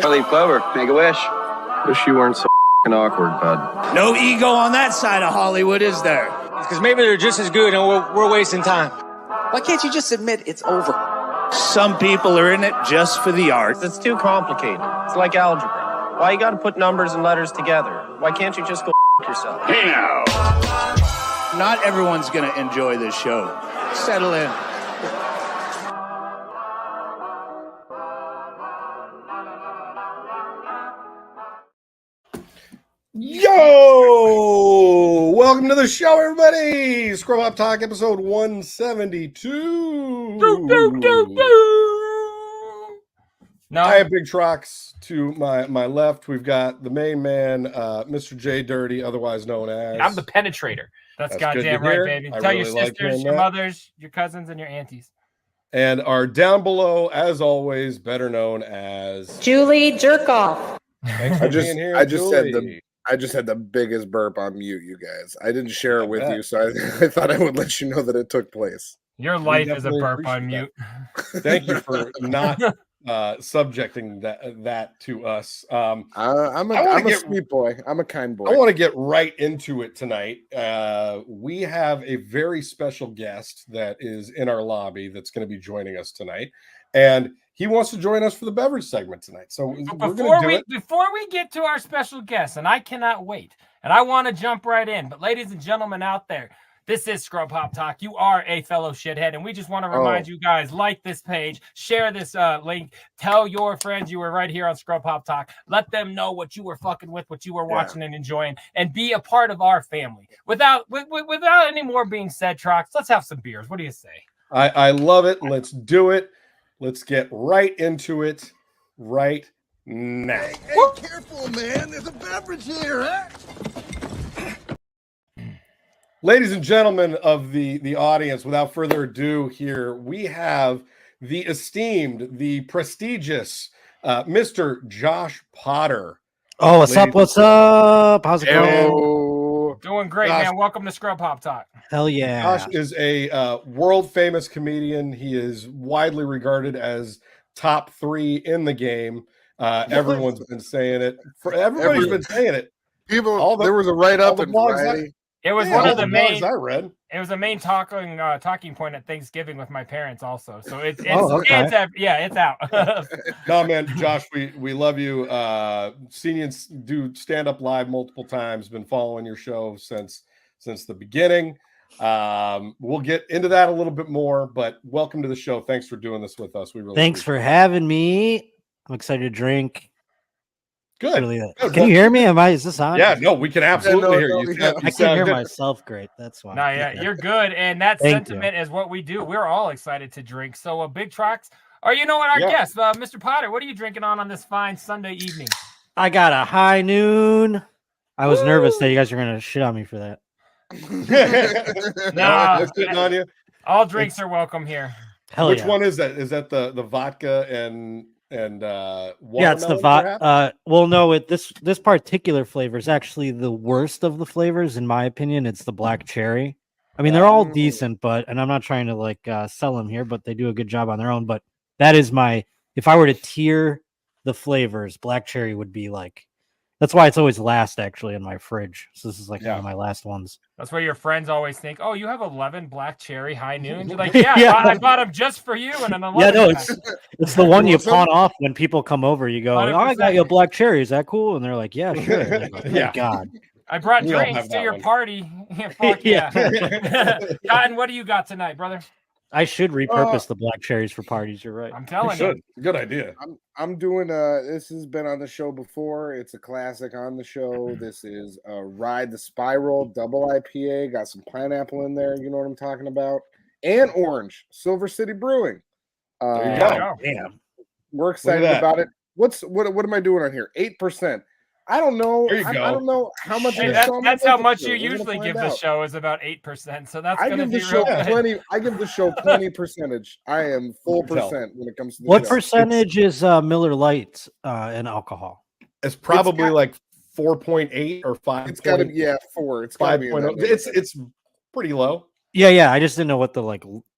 Leaf Clover, make a wish. Wish you weren't so awkward, bud. No ego on that side of Hollywood, is there? Because maybe they're just as good and we're wasting time. Why can't you just admit it's over? Some people are in it just for the art. It's too complicated. It's like algebra. Why you gotta put numbers and letters together? Why can't you just go yourself? Hey now! Not everyone's gonna enjoy this show. Settle in. Yo! Welcome to the show, everybody! Scrub Up Talk, episode 172. No. I have Big Trox to my left. We've got the main man, Mr. JDirty, otherwise known as... I'm the penetrator. That's goddamn right, baby. Tell really your sisters, your mothers, your cousins, and your aunties. And our down below, as always, better known as... Julie Jerkoff. Thanks for being here, I just had the biggest burp on mute, you guys. I didn't share it with you, so I thought I would let you know that it took place. Your life is a burp on mute. Thank you for not subjecting that to us. I'm a sweet boy. I'm a kind boy. I want to get right into it tonight. We have a very special guest that is in our lobby that's going to be joining us tonight. And he wants to join us for the beverage segment tonight. So before we get to our special guest, and I cannot wait, and I want to jump right in, but ladies and gentlemen out there, this is Scrub Hop Talk. You are a fellow shithead, and we just want to remind you guys, like this page, share this link, tell your friends you were right here on Scrub Hop Talk. Let them know what you were fucking with, what you were watching and enjoying, and be a part of our family. Without any more being said, Trox, let's have some beers. What do you say? I love it. Let's do it. Let's get right into it right now. Hey, careful, man. There's a beverage here, huh? Ladies and gentlemen of the audience, without further ado here, we have the esteemed, the prestigious Mr. Josh Potter. Oh, what's up? What's up? How's it going? Doing great, Josh, man. Welcome to Scrub Hop Talk. Hell yeah. Josh is a world-famous comedian. He is widely regarded as top 3 in the game. Everyone's been saying it. Everybody's been saying it. There was a write-up in Variety. It was one of the main. I read. It was a main talking point at Thanksgiving with my parents also. So it's out. No, man, Josh, we love you. Seen you do stand up live multiple times. Been following your show since the beginning. We'll get into that a little bit more, but welcome to the show. Thanks for doing this with us. Thanks for having me. I'm excited to drink. Good. Can you hear me? Is this on? Yeah, no, we can absolutely hear you. I can't hear myself great. That's why. No, yeah, you're good. And that sentiment is what we do. We're all excited to drink. So a big Trox, or you know what, our guest, Mr. Potter, what are you drinking on this fine Sunday evening? I got a high noon. I was nervous that you guys were going to shit on me for that. No, sitting on you. All drinks are welcome here. Which one is that? Is that the vodka and it's the vodka. Well, no, this particular flavor is actually the worst of the flavors in my opinion. It's the black cherry. I mean, they're all decent, and I'm not trying to sell them here, but they do a good job on their own. But that is if I were to tier the flavors, black cherry would be that's why it's always last actually in my fridge. So this is one of my last ones. That's why your friends always think, oh, you have 11 black cherry high noons. You're like, I bought them just for you. And an 11. Yeah, no, it's the one you pawn off when people come over. You go, 100%. Oh, I got you a black cherry. Is that cool? And they're like, yeah, sure. Like, God. I brought drinks to your party. Fuck yeah. Cotton, what do you got tonight, brother? I should repurpose the black cherries for parties. You're right. I'm telling you. Good idea. I'm doing this has been on the show before. It's a classic on the show. This is Ride the Spiral double IPA. Got some pineapple in there. You know what I'm talking about. And orange. Silver City Brewing. There you go. Damn. We're excited about it. What am I doing on here? 8%. I don't know. There you go. I don't know how much. That's how much you usually give the show is about 8%. So that's going to be real good. I give the show plenty percentage. I am full percent when it comes to the what show. Percentage is Miller Lite in alcohol? It's probably 4.8 or 5. It's got to be 4. It's got to be. It's pretty low. Yeah. I just didn't know what the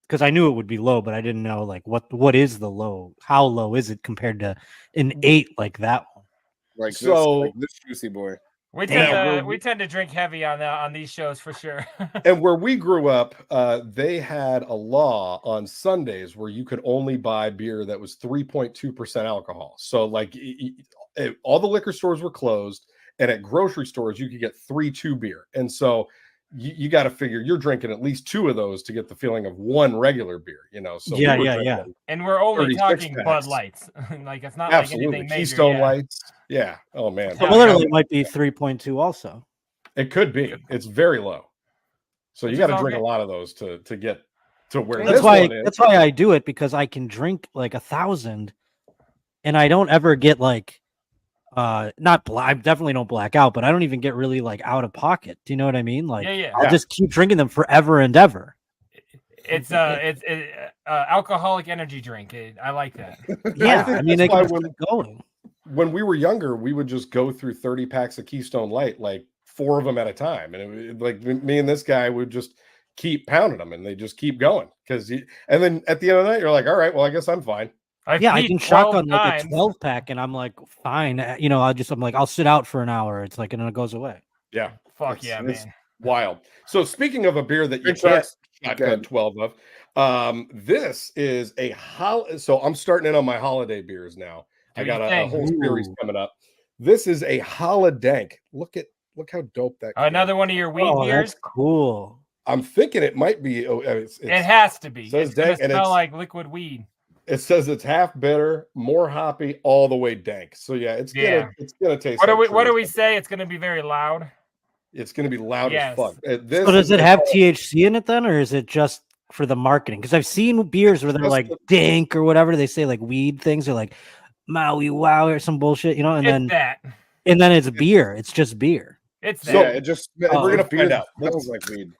because I knew it would be low, but I didn't know like what is the low? How low is it compared to an 8 like that one? Like this juicy boy. We tend to drink heavy on these shows for sure. And where we grew up, they had a law on Sundays where you could only buy beer that was 3.2% alcohol. So like all the liquor stores were closed, and at grocery stores you could get 3.2 beer. And so you got to figure you're drinking at least 2 of those to get the feeling of one regular beer, you know. So yeah. And we're only talking packs. Bud Lights. Like it's not Absolutely. like anything major. Keystone Lights. Yeah. Oh man. So literally it might be 3.2 also. It could be. It's very low. So you got to drink a lot of those to get to where that's why that's why I do it, because I can drink like 1,000 and I don't ever get like I definitely don't black out, but I don't even get really like out of pocket. Do you know what I mean? Like I'll just keep drinking them forever and ever. It's alcoholic energy drink. I like that. Yeah, I mean they can going. When we were younger, we would just go through 30 packs of Keystone Light, like 4 of them at a time. And like me and this guy would just keep pounding them, and they just keep going. And then at the end of the night, you're like, all right, well, I guess I'm fine. I can shotgun like a 12 pack, and I'm like, fine. You know, I'm like, I'll sit out for an hour. It's like, and then it goes away. Yeah. Fuck yeah, man. Wild. So speaking of a beer that you can't shotgun 12 of, this is so I'm starting in on my holiday beers now. I got a whole series coming up. This is a holodank. Look how dope that. Another one of your weed beers. That's cool. I'm thinking it might be. It has to be. It's gonna smell like liquid weed. It says it's half bitter, more hoppy, all the way dank. So yeah, it's gonna taste. What do we say? It's gonna be very loud. It's gonna be loud as fuck. So does it have THC in it then, or is it just for the marketing? Because I've seen beers where they're like dank or whatever. They say like weed things, or like Maui Wow or some bullshit, you know, and then it's beer. It's just beer. It's that. So it just we're gonna find out. It smells like weed.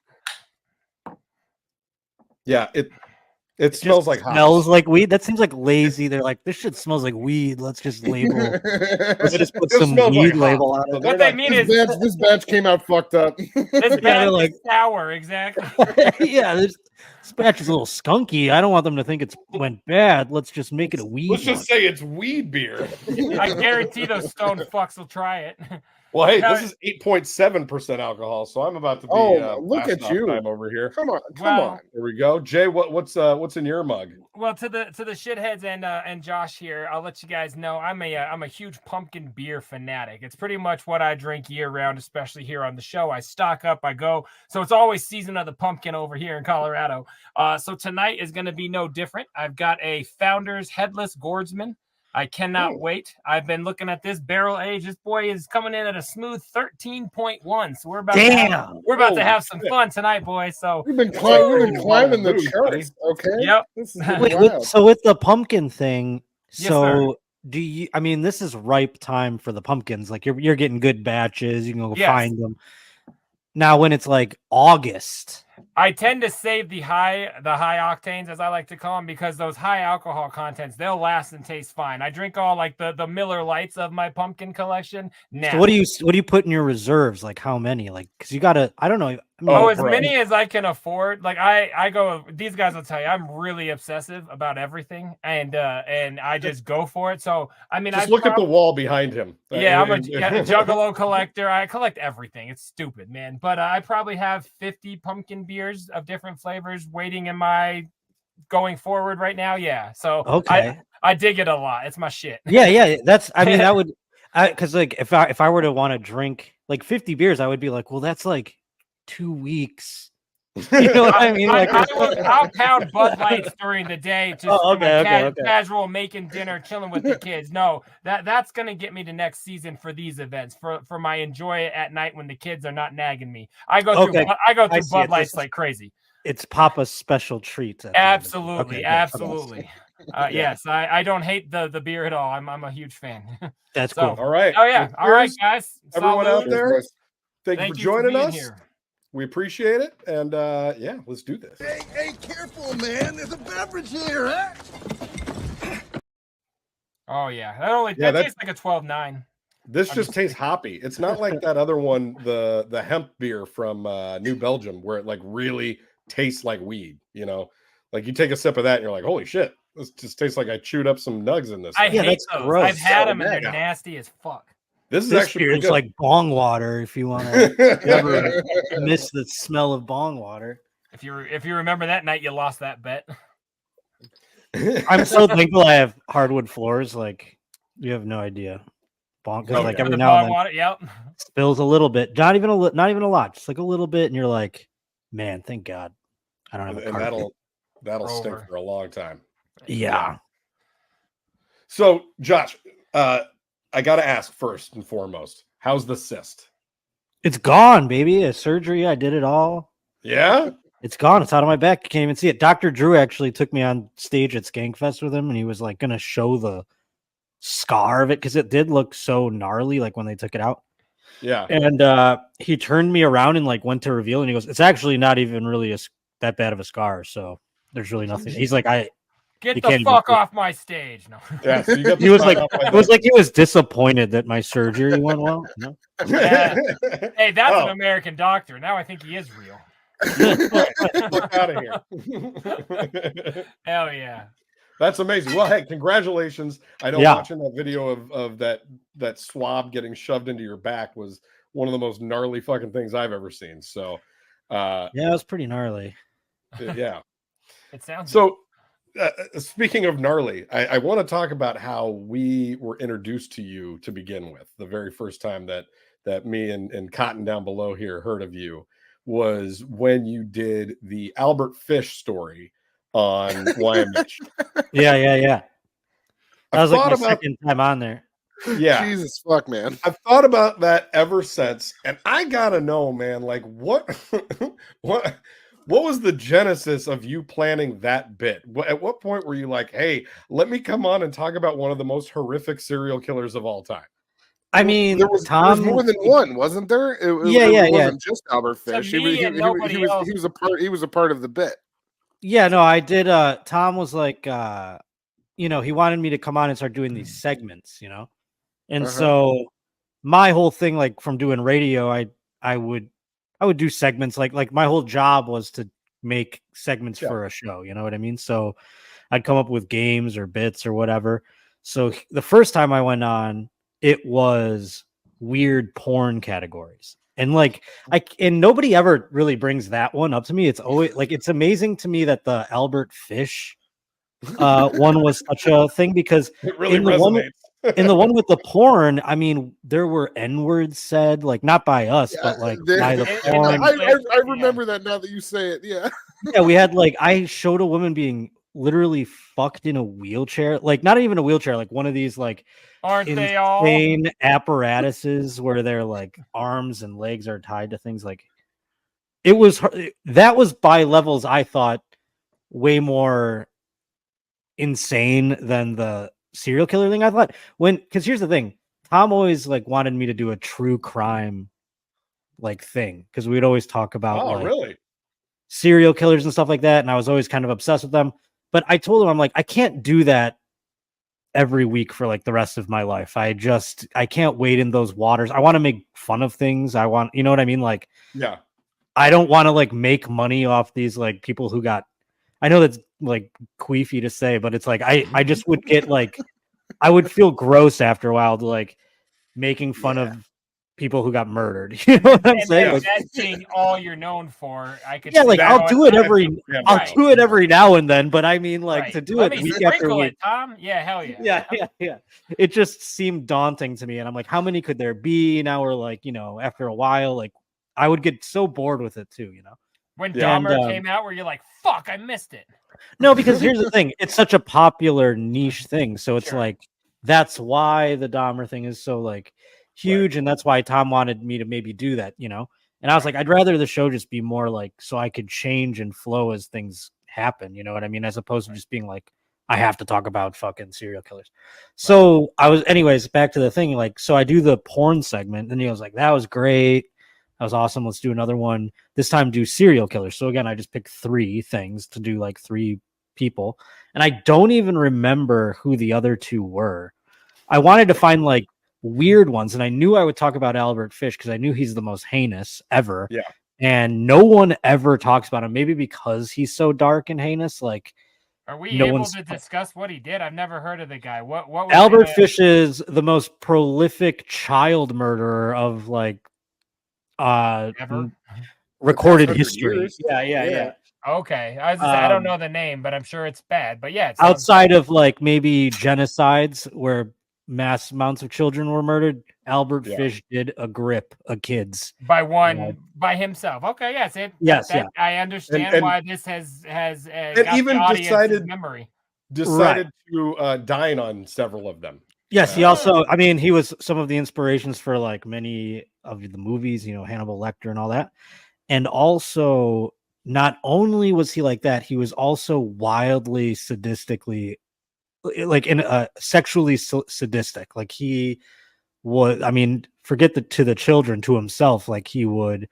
Yeah, it smells like like weed. That seems like lazy. They're like, this shit smells like weed. Let's just label. Let's just put some weed label on it. What they mean is this batch came out fucked up. This batch is sour, exactly. Yeah, this batch is a little skunky. I don't want them to think it went bad. Let's just make it a weed. Let's just say it's weed beer. I guarantee those stone fucks will try it. Well, hey, this is 8.7% alcohol, so I'm about to be. Look at you over here. Come on. Here we go, Jay. What's in your mug? Well, to the shitheads and Josh here, I'll let you guys know I'm a huge pumpkin beer fanatic. It's pretty much what I drink year round, especially here on the show. I stock up, I go, so it's always season of the pumpkin over here in Colorado. So tonight is going to be no different. I've got a Founders Headless Gourdsman. I cannot wait. I've been looking at this barrel age. This boy is coming in at a smooth 13.1one. So we're about to have some fun tonight, boys. So we've been climbing the charts. Okay. Yep. So with the pumpkin thing, Yes, do you? I mean, this is ripe time for the pumpkins. Like you're getting good batches. You can go find them. Now, when it's like August, I tend to save the high octanes, as I like to call them, because those high alcohol contents, they'll last and taste fine. I drink all like the Miller Lights of my pumpkin collection. Now, so what do you put in your reserves? Like how many? Like because you gotta. I don't know. As many as I can afford. Like I go. These guys will tell you I'm really obsessive about everything, and I just go for it. So I mean, just look at the wall behind him. Yeah, I'm a Juggalo collector. I collect everything. It's stupid, man. But I probably have 50 pumpkin beers of different flavors waiting in my going forward right now. Yeah, so okay, I dig it a lot. It's my shit. Yeah. That's. I mean, that would. Because like if I were to want to drink like 50 beers, I would be like, well, that's like 2 weeks. You know what I mean? Like, I'll pound Bud Lights during the day, just casual making dinner, chilling with the kids. No, that's gonna get me to next season for these events, for my enjoy it at night when the kids are not nagging me. I go through Bud Lights like crazy. It's Papa's special treats. Absolutely. Yes, I don't hate the beer at all. I'm a huge fan. That's cool. All right. Oh yeah. All right, guys. Everyone out there, thank you for joining us. Here. We appreciate it, and let's do this. Hey, careful, man! There's a beverage here, huh? Oh yeah, that tastes like a 12.9. This just tastes hoppy. It's not like that other one, the hemp beer from New Belgium, where it like really tastes like weed. You know, Like you take a sip of that and you're like, holy shit, this just tastes like I chewed up some nugs in this. I thing. hate those. gross. I've had them and they're Yeah. nasty as fuck. This is This actually beer pretty is good. like bong water. If you want to ever miss the smell of bong water, If you remember that night you lost that bet. I'm so thankful I have hardwood floors. Like you have no idea. Bong, because like every The now bong and then water, yep. spills a little bit. Not even a lot. Just like a little bit, and you're like, man, thank God, I don't have a and carpet. that'll stink Over. for a long time. Yeah. So, Josh, I got to ask first and foremost, how's the cyst? It's gone, baby. A surgery. I did it all. Yeah? It's gone. It's out of my back. You can't even see it. Dr. Drew actually took me on stage at Skankfest with him, and he was like going to show the scar of it because it did look so gnarly, like when they took it out. Yeah. And he turned me around and like went to reveal, and he goes, "It's actually not even really that bad of a scar. So there's really nothing." He's like, Get You the can't fuck even- off my stage. No. Yeah. So you got He was like, it was like he was disappointed that my surgery went well. No? Yeah. Hey, that's Oh. an American doctor. Now I think he is real. Fuck out of here. Hell yeah. That's amazing. Well, hey, congratulations. I know Yeah. watching that video of that swab getting shoved into your back was one of the most gnarly fucking things I've ever seen. So, Yeah, it was pretty gnarly. yeah. It sounds So, speaking of gnarly, I want to talk about how we were introduced to you to begin with. The very first time that me and Cotton down below here heard of you was when you did the Albert Fish story on YMH. Yeah. That was like thought my about- second time on there. Yeah. Jesus fuck, man. I've thought about that ever since, and I gotta know, man, like what what was the genesis of you planning that bit? At what point were you like, hey, let me come on and talk about one of the most horrific serial killers of all time? I mean, There was more than one, wasn't there? It wasn't just Albert Fish. me and nobody else. He was a part of the bit. Yeah, no, I did. Tom was like, he wanted me to come on and start doing these segments, and so my whole thing, like from doing radio, I would do segments. Like my whole job was to make segments for a show. You know what I mean? So I'd come up with games or bits or whatever. So the first time I went on, it was weird porn categories. And and nobody ever really brings that one up to me. It's always like, it's amazing to me that the Albert Fish one was such a thing, because It really in resonates. the one with the porn, I mean, there were N-words said, like not by us, but like by the porn. I remember that now that you say it. Yeah. Yeah, we had I showed a woman being literally fucked in a wheelchair, like not even a wheelchair, like one of these Aren't they all? insane apparatuses where their arms and legs are tied to things. Like that was by levels I thought way more insane than the serial killer thing. I thought because here's the thing, Tom always wanted me to do a true crime thing, because we'd always talk about Really? serial killers and stuff like that, and I was always kind of obsessed with them. But I told him, I'm like, I can't do that every week for the rest of my life. I can't wade in those waters. I want to make fun of things. I want, you know what I mean? Yeah. I don't want to make money off these people who got, I know that's queefy to say, but it's I just would get I would feel gross after a while to making fun of people who got murdered. You know what I'm saying? That's being all you're known for. I could. Yeah, see that I'll do it Right. do it every now and then, but I mean Right. to do Let it me week after sprinkle week. it, Tom. Yeah, hell yeah. Yeah. It just seemed daunting to me, and I'm like, how many could there be? Now we're after a while, I would get so bored with it too, When Yeah. Dahmer And, came out, where you're like, "Fuck, I missed it." No, because here's the thing, it's such a popular niche thing, so it's Sure. that's why the Dahmer thing is so huge, and that's why Tom wanted me to maybe do that, And I was like, I'd rather the show just be more so I could change and flow as things happen, you know what I mean, as opposed to just being I have to talk about fucking serial killers. So I was, anyways, back to the thing, so I do the porn segment, and he was like, that was great, that was awesome, let's do another one, this time do serial killers. So again, I just picked 3 things to do, 3 people, and I don't even remember who the other 2 were. I wanted to find weird ones, and I knew I would talk about Albert Fish because I knew he's the most heinous ever. Yeah. and no one ever talks about him. Maybe because he's so dark and heinous. Like, are we no able one's to discuss what he did? I've never heard of the guy. What was Albert Fish is the most prolific child murderer of like ever recorded history. Yeah. Okay, I don't know the name, but I'm sure it's bad. But yeah, outside of like maybe genocides where mass amounts of children were murdered, Albert Fish did a grip of kids by himself. Okay, yes, I understand why this has got even the memory. Decided to dine on several of them. Yes, he also, I mean, he was some of the inspirations for like many of the movies, Hannibal Lecter and all that. And also, not only was he like that, he was also wildly sadistically, like sexually sadistic. Like he would, I mean, forget to the children, to himself, like he would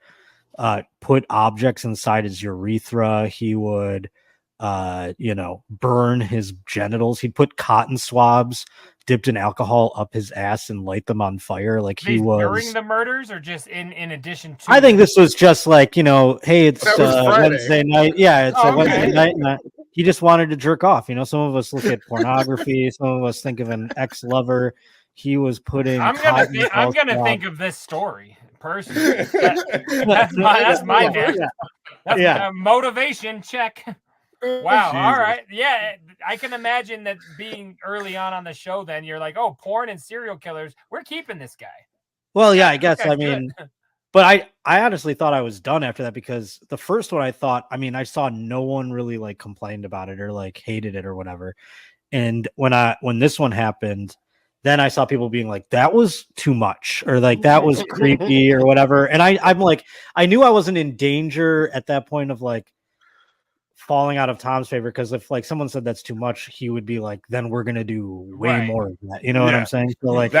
put objects inside his urethra. He would, burn his genitals. He'd put cotton swabs dipped in alcohol up his ass and light them on fire. Like he was during the murders, or just in addition to. I think this was just like, hey, it's Wednesday night. Yeah, it's a Wednesday night, and he just wanted to jerk off. Some of us look at pornography. Some of us think of an ex-lover. He was putting. I'm gonna think of this story personally. That's my next. That's a motivation check. Wow. Jesus. All right. Yeah. I can imagine that being early on the show, then you're like, oh, porn and serial killers. We're keeping this guy. Well, yeah, I guess. I mean, but I honestly thought I was done after that, because the first one I saw no one really like complained about it or like hated it or whatever. And when this one happened, then I saw people being like, that was too much, or like that was creepy or whatever. And I'm like, I knew I wasn't in danger at that point of like falling out of Tom's favor, because if like someone said that's too much, he would be like, then we're gonna do way more of that. You know what I'm saying? So like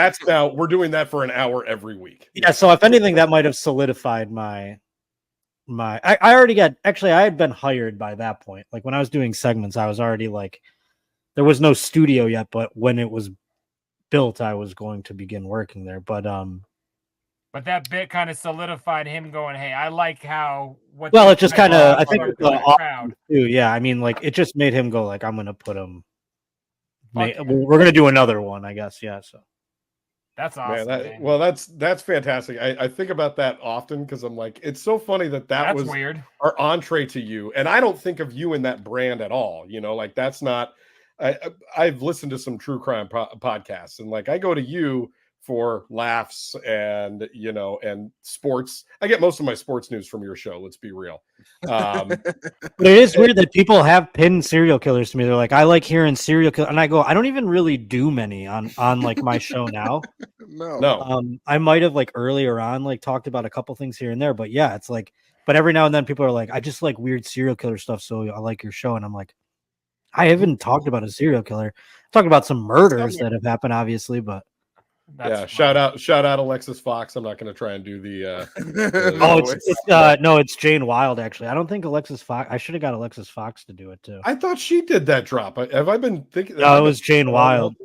we're doing that for an hour every week. Yeah. So if anything, that might have solidified my I had been hired by that point. Like when I was doing segments, I was already like, there was no studio yet, but when it was built, I was going to begin working there. But that bit kind of solidified him going, hey, I like how it just kind of, I think the crowd too. Yeah. I mean, like it just made him go like, I'm going to put him, we're going to do another one, I guess. Yeah. So that's awesome. That's fantastic. I think about that often, because I'm like, it's so funny that's was weird. Our entree to you. And I don't think of you in that brand at all. Like that's not, I've listened to some true crime podcasts, and like I go to you for laughs and and sports. I get most of my sports news from your show. Let's be real. But it is weird that people have pinned serial killers to me. They're like, I like hearing serial killer, and I go, I don't even really do many on like my show now. No. I might have like earlier on like talked about a couple things here and there, but yeah, it's like, but every now and then people are like, I just like weird serial killer stuff, so I like your show, and I'm like, I haven't talked about a serial killer. I'm talking about some murders that have happened, obviously, but. Shout out Alexis Fox. I'm not going to try and do the it's Jane Wilde, actually. I don't think Alexis Fox. I should have got Alexis Fox to do it too. I thought she did that drop. Have I been thinking? No, it was Jane Wilde,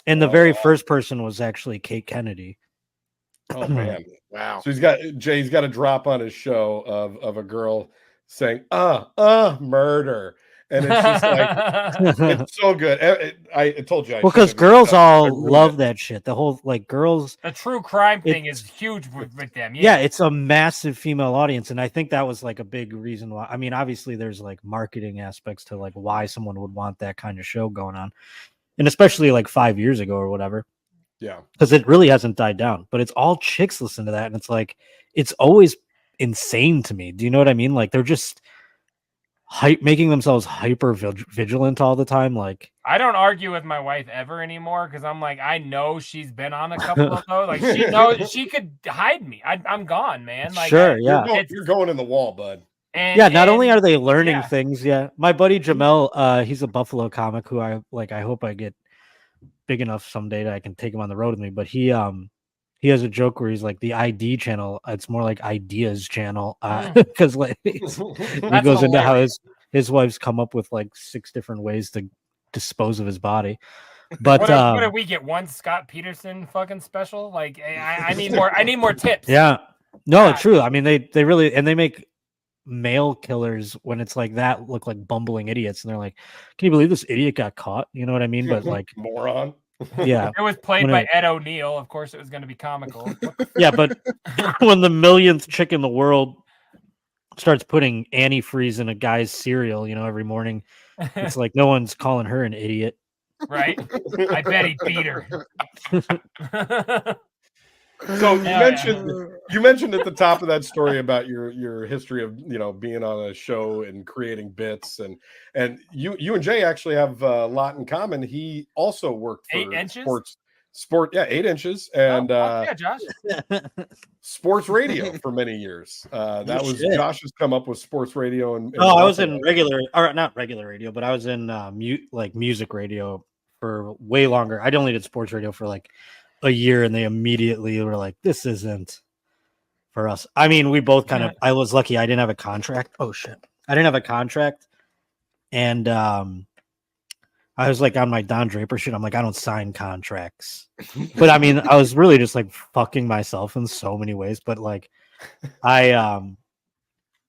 and the very first person was actually Kate Kennedy. Oh man, wow! So Jay's got a drop on his show of a girl saying murder. And it's just like, it's so good. I told you. Well, because girls all love that shit. The whole, like, girls. The true crime thing is huge with them. Yeah, it's a massive female audience. And I think that was, like, a big reason why. I mean, obviously, there's, like, marketing aspects to, like, why someone would want that kind of show going on. And especially, like, 5 years ago or whatever. Yeah. Because it really hasn't died down. But it's all chicks listen to that. And it's, like, it's always insane to me. Do you know what I mean? Like, they're just making themselves hyper vigilant all the time. Like, I don't argue with my wife ever anymore, because I'm like, I know she's been on a couple of those. Like, she knows she could hide me. I'm gone, man. Like, sure, you're going in the wall, bud. Not only are they learning things, my buddy Jamel, he's a Buffalo comic who I hope I get big enough someday that I can take him on the road with me. But he has a joke where he's like, the ID channel, it's more like Ideas channel, because like he goes into how his wife's come up with like 6 different ways to dispose of his body. But what did we get? One Scott Peterson fucking special? Like, I need more tips. Yeah, no, true. I mean, they really, and they make male killers when it's like that look like bumbling idiots, and they're like, "Can you believe this idiot got caught?" You know what I mean? But like, moron. Yeah, It was played by Ed O'Neill. Of course, it was going to be comical. Yeah, but when the millionth chick in the world starts putting antifreeze in a guy's cereal, every morning, it's like no one's calling her an idiot, right? I bet he beat her. So you mentioned at the top of that story about your history of being on a show and creating bits, and you and Jay actually have a lot in common. He also worked for 8 inches? sport 8 inches and yeah, Josh. sports radio for many years. That was shit. Josh has come up with sports radio and I was in not regular radio, but I was in music radio for way longer. I only did sports radio for like a year, and they immediately were like, "This isn't for us." I mean, we both kind of. I was lucky; I didn't have a contract. Oh shit, I didn't have a contract, and I was like on my Don Draper shit. I'm like, I don't sign contracts, but I mean, I was really just like fucking myself in so many ways. But like, that's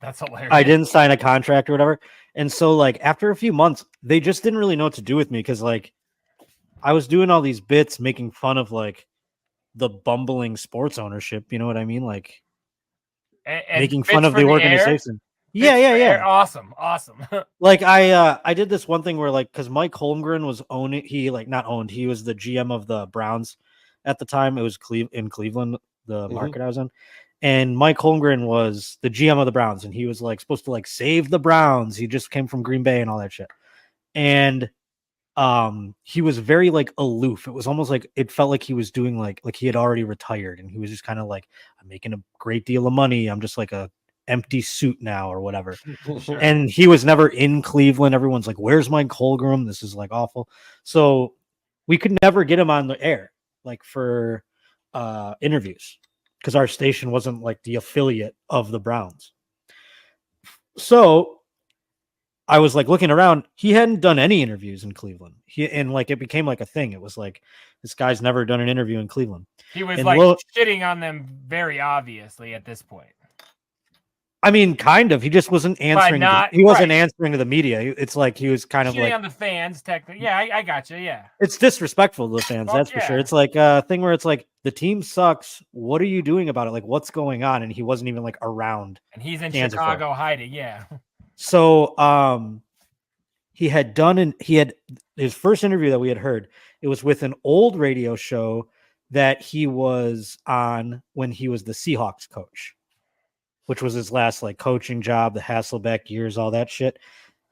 hilarious. I didn't sign a contract or whatever, and so like after a few months, they just didn't really know what to do with me because like. I was doing all these bits making fun of like the bumbling sports ownership, you know what I mean? Like and making fun of the organization. Yeah. Awesome. Like I did this one thing where like because Mike Holmgren was owning, he was the GM of the Browns at the time. It was in Cleveland, the market I was in. And Mike Holmgren was the GM of the Browns, and he was like supposed to like save the Browns. He just came from Green Bay and all that shit. And he was very like aloof. It was almost like it felt like he was doing like he had already retired, and he was just kind of like, I'm making a great deal of money. I'm just like a empty suit now or whatever. Sure. And he was never in Cleveland. Everyone's like, where's Mike Holmgren? This is like awful. So we could never get him on the air like for interviews because our station wasn't like the affiliate of the Browns. So I was like looking around. He hadn't done any interviews in Cleveland. And like it became like a thing. It was like this guy's never done an interview in Cleveland. He was and like shitting on them very obviously at this point. I mean, kind of. He just wasn't answering. He wasn't answering to the media. It's like he was kind of like on the fans. Technically, yeah, I got you. Yeah, it's disrespectful to the fans. That's for sure. It's like a thing where it's like the team sucks. What are you doing about it? Like, what's going on? And he wasn't even like around. And he's in Chicago hiding. Yeah. So he had his first interview that we had heard. It was with an old radio show that he was on when he was the Seahawks coach, which was his last like coaching job, the Hasselbeck years, all that shit.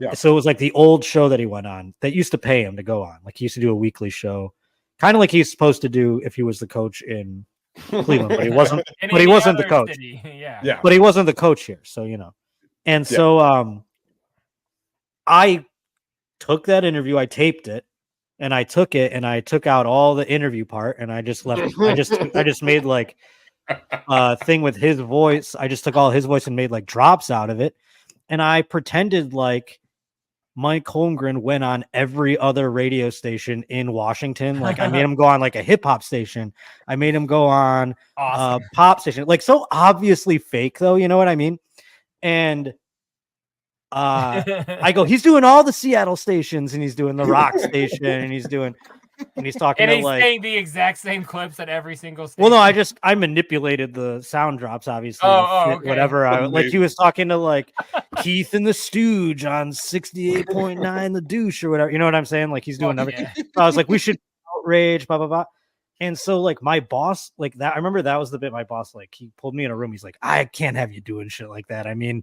Yeah. So it was like the old show that he went on that used to pay him to go on. Like he used to do a weekly show, kind of like he's supposed to do if he was the coach in Cleveland, but he wasn't. But he wasn't the coach. City. Yeah. But he wasn't the coach here, so And so I took that interview, I taped it, and I took it and I took out all the interview part and I just left. I just made like a thing with his voice. I just took all his voice and made like drops out of it. And I pretended like Mike Holmgren went on every other radio station in Washington. Like I made him go on like a hip hop station. I made him go on a pop station. Like so obviously fake though, you know what I mean? And I go, he's doing all the Seattle stations and he's doing the rock station and he's talking and he's like saying the exact same clips at every single station. Well, no, I manipulated the sound drops, obviously. Okay. Whatever. Like he was talking to like Keith and the Stooge on 68.9 the douche or whatever. You know what I'm saying? Like he's doing everything. Yeah. I was like, we should outrage, blah, blah, blah. And so like my boss, like that, I remember that was the bit my boss, like he pulled me in a room. He's like, I can't have you doing shit like that. I mean,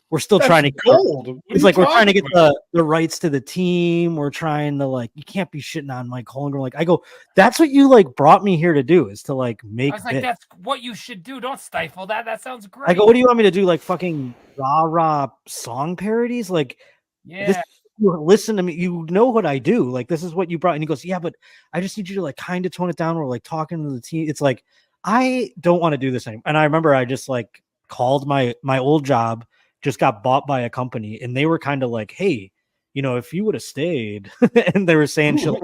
we're still trying to gold. He's like, we're trying to get the rights to the team. We're trying to like, you can't be shitting on Mike Holmgren. Like, I go, that's what you like brought me here to do is to like make. I was like, that's what you should do. Don't stifle that. That sounds great. I go, what do you want me to do? Like fucking rah song parodies? Like, yeah. Listen to me. You know what I do. Like, this is what you brought. And he goes, yeah, but I just need you to like kind of tone it down. We're like talking to the team. It's like, I don't want to do this anymore. And I remember I just like called my old job. Just got bought by a company and they were kind of like, hey, if you would have stayed and they were saying shit.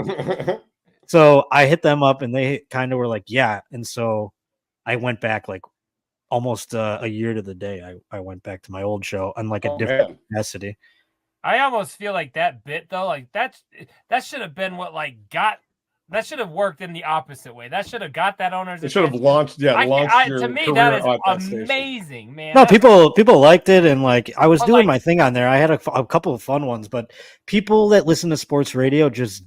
So I hit them up and they kind of were like, yeah. And so I went back like almost a year to the day I went back to my old show on like a different capacity. I almost feel like that bit though, like that should have been what like got that should have worked in the opposite way. That should have got that owner's. It should have launched, your to me career that is on amazing, man. No, people liked it, and like I was doing my thing on there. I had a couple of fun ones, but people that listen to sports radio just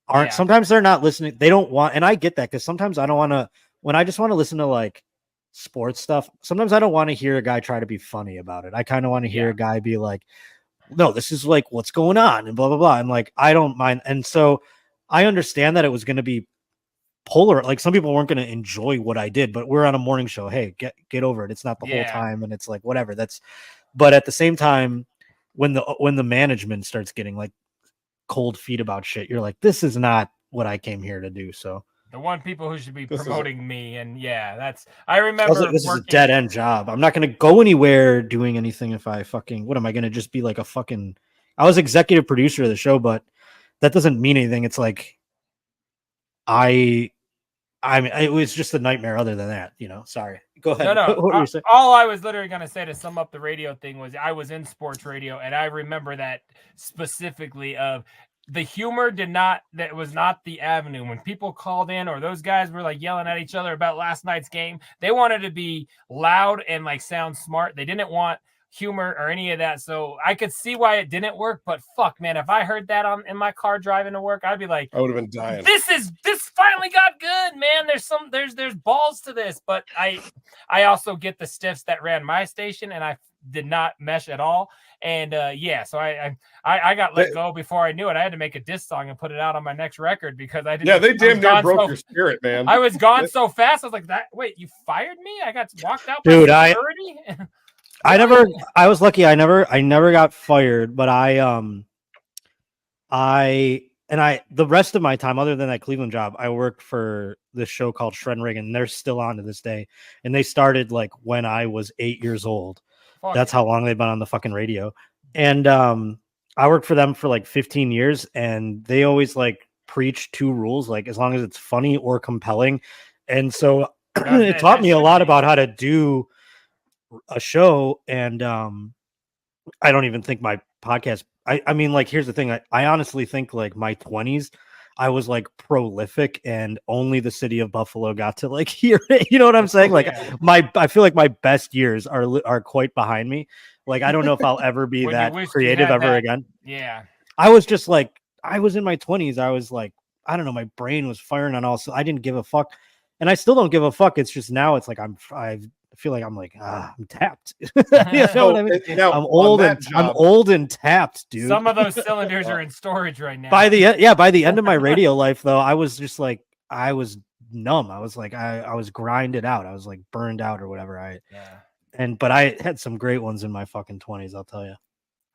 aren't. Sometimes they're not listening. They don't want, and I get that because sometimes I don't want to. When I just want to listen to like sports stuff, sometimes I don't want to hear a guy try to be funny about it. I kind of want to hear a guy be like, "No, this is like what's going on," and blah blah blah. And like I don't mind, and so I understand that it was going to be polar. Like some people weren't going to enjoy what I did, but we're on a morning show. Hey, get over it. It's not the whole time, and it's like whatever. But at the same time, when the management starts getting like cold feet about shit, you're like, this is not what I came here to do. So the one people who should be promoting me, and I remember this is a dead end job. I'm not going to go anywhere doing anything if I what am I going to just be like a fucking? I was executive producer of the show, but that doesn't mean anything. It's like I mean, it was just a nightmare. Other than that, sorry. Go ahead. No. What were you saying? All I was literally going to say to sum up the radio thing was I was in sports radio, and I remember that specifically of the humor that was not the avenue. When people called in or those guys were like yelling at each other about last night's game, they wanted to be loud and like sound smart. They didn't want humor or any of that. So I could see why it didn't work, but fuck, man, if I heard that in my car driving to work, I'd be like, I would have been dying. This finally got good, man. There's balls to this. But I also get the stiffs that ran my station, and I did not mesh at all. And so I got let go before I knew it. I had to make a diss song and put it out on my next record because I didn't. Yeah, they damn near broke your spirit, man. I was gone so fast. I was like, wait, you fired me? I got walked out. Dude, by security? I was lucky. I never got fired, but the rest of my time, other than that Cleveland job, I worked for this show called Shred and Rig, and they're still on to this day. And they started like when I was 8 years old. That's how long they've been on the fucking radio. And I worked for them for like 15 years, and they always like preach two rules, like as long as it's funny or compelling. And so it taught me a lot about how to do a show. And I don't even think my podcast, I mean, like, here's the thing. I honestly think like my 20s, I was like prolific, and only the city of Buffalo got to like hear it. You know what I'm saying? Like I feel like my best years are quite behind me. Like, I don't know if I'll ever be that creative ever again. Yeah. I was just like, I was in my 20s. I was like, I don't know. My brain was firing on all. So I didn't give a fuck. And I still don't give a fuck. It's just now it's like, I feel like I'm like, I'm tapped. You know what I mean? I'm old and tapped, dude. Some of those cylinders are in storage right now. By the end of my radio life, though, I was just like, I was numb. I was like, I was grinded out. I was like burned out or whatever. But I had some great ones in my fucking 20s, I'll tell you.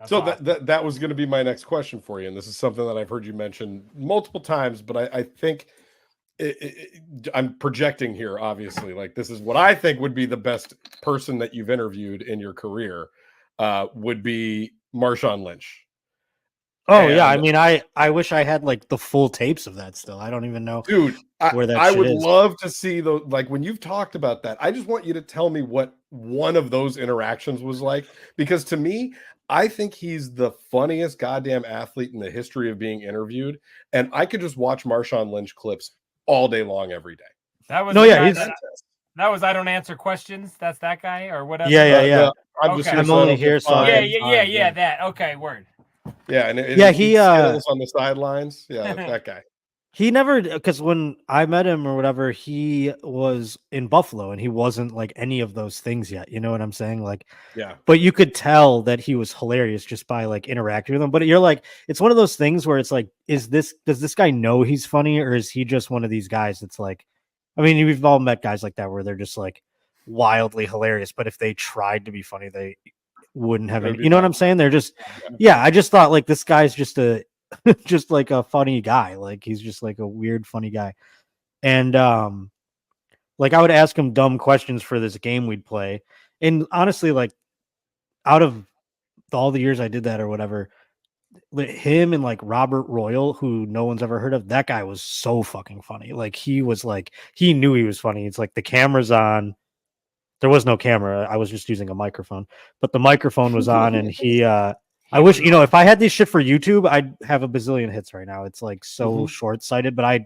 So that was going to be my next question for you, and this is something that I've heard you mention multiple times, but I think I'm projecting here, obviously. Like, this is what I think would be the best person that you've interviewed in your career would be Marshawn Lynch. Oh, yeah. I mean, I wish I had like the full tapes of that still. I don't even know, dude, where that I would is. love to see those. Like, when you've talked about that, I just want you to tell me what one of those interactions was like, because to me, I think he's the funniest goddamn athlete in the history of being interviewed. And I could just watch Marshawn Lynch clips all day long, every day. That was that was I don't answer questions. That's that guy or whatever. Yeah. I'm only here. So yeah. That okay. Word. Yeah, and he on the sidelines. Yeah, that guy. He never, because when I met him or whatever, he was in Buffalo and he wasn't like any of those things yet. You know what I'm saying? Like, yeah. But you could tell that he was hilarious just by like interacting with him. But you're like, it's one of those things where it's like, does this guy know he's funny, or is he just one of these guys that's like, I mean, we've all met guys like that where they're just like wildly hilarious, but if they tried to be funny, they wouldn't have any. You know what I'm saying? They're just, I just thought like this guy's just just like a funny guy. Like, he's just like a weird, funny guy. And like I would ask him dumb questions for this game we'd play. And honestly, like out of all the years I did that or whatever, him and like Robert Royal, who no one's ever heard of, that guy was so fucking funny. Like, he was like, he knew he was funny. It's like the camera's on, there was no camera. I was just using a microphone, but the microphone was on, and he. I wish, if I had this shit for YouTube, I'd have a bazillion hits right now. It's like so short-sighted, but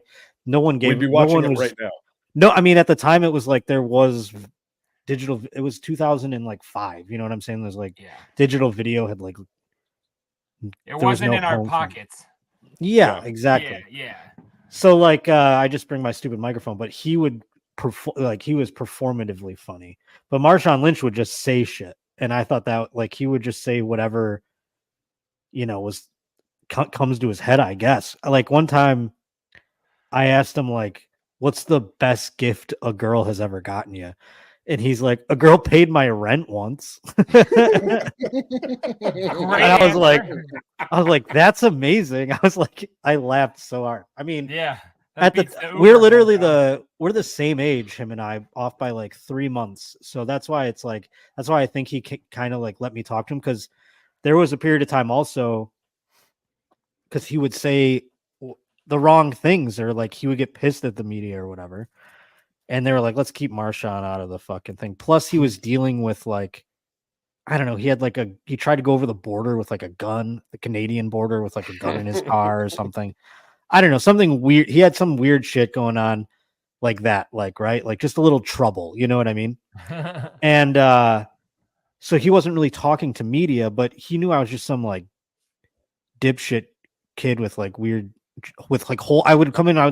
no one gave. We'd be watching no one it right now. No, I mean at the time it was like there was digital. It was 2005. You know what I'm saying? There's like digital video had like. It wasn't in our pockets. Yeah, exactly. Yeah. So like, I just bring my stupid microphone, but he would he was performatively funny. But Marshawn Lynch would just say shit, and I thought that like he would just say whatever. Was comes to his head, I guess. Like one time I asked him like, what's the best gift a girl has ever gotten you? And he's like, a girl paid my rent once. And I was like, that's amazing. I laughed so hard. I mean, yeah, we're literally we're the same age, him and I, off by like 3 months. So that's why I think he kind of like let me talk to him, because there was a period of time also because he would say the wrong things, or like he would get pissed at the media or whatever. And they were like, let's keep Marshawn out of the fucking thing. Plus he was dealing with like, I don't know. He had like he tried to go over the border with like a gun, the Canadian border with like a gun in his car or something. I don't know. Something weird. He had some weird shit going on like that. Like, right. Like just a little trouble. You know what I mean? And, so he wasn't really talking to media, but he knew I was just some like dipshit kid with like weird, with like whole. I would come in, I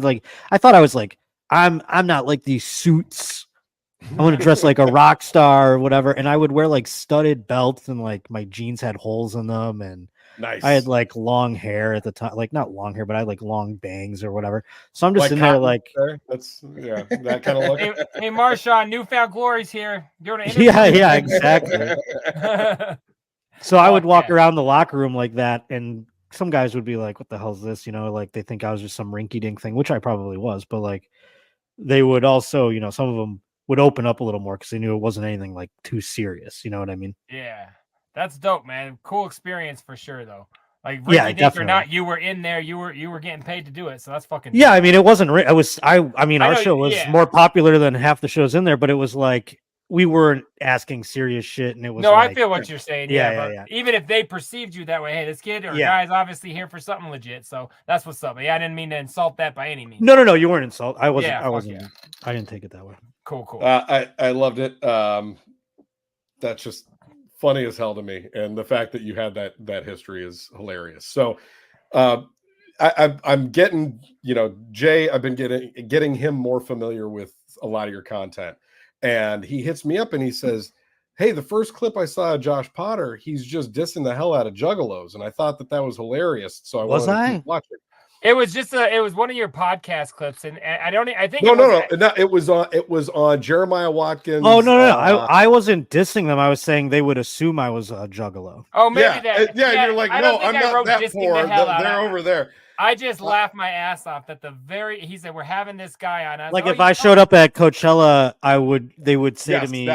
thought I was like, I'm not like these suits. I want to dress like a rock star or whatever. And I would wear like studded belts, and like my jeans had holes in them. And nice. I had like long hair at the time, like not long hair, but I had like long bangs or whatever. So I'm just Like in there cotton like, that's that kind of look. Hey, Marshawn, newfound glory's here. Doing an interview. yeah, exactly. So I would walk around the locker room like that, and some guys would be like, what the hell is this? Like they think I was just some rinky dink thing, which I probably was, but like they would also, some of them would open up a little more because they knew it wasn't anything like too serious. You know what I mean? Yeah. That's dope, man. Cool experience for sure, though. Like, yeah, definitely. Or not, you were in there. You were getting paid to do it, so that's fucking. Yeah, dope. I mean, it wasn't. I mean, our show was more popular than half the shows in there, but it was like we weren't asking serious shit, and it was. No, like, I feel what you're saying. Yeah. Even if they perceived you that way, hey, this kid or guy's obviously here for something legit, so that's what's up. Yeah, I didn't mean to insult that by any means. No, you weren't insult. I wasn't. I wasn't. Yeah. I didn't take it that way. Cool. I loved it. That's just funny as hell to me, and the fact that you had that history is hilarious. So I'm getting Jay, I've been getting him more familiar with a lot of your content, and he hits me up and he says, hey, the first clip I saw of Josh Potter, he's just dissing the hell out of juggalos, and I thought that was hilarious, so I wanted to keep watching. It was just it was one of your podcast clips, and I think it was on Jeremiah Watkins. Oh no, I wasn't dissing them. I was saying they would assume I was a juggalo. Oh, maybe that. Yeah, you're like, no, I'm not that poor. They're over there. I just laughed my ass off that he said we're having this guy on. Like if I showed up at Coachella, they would say to me,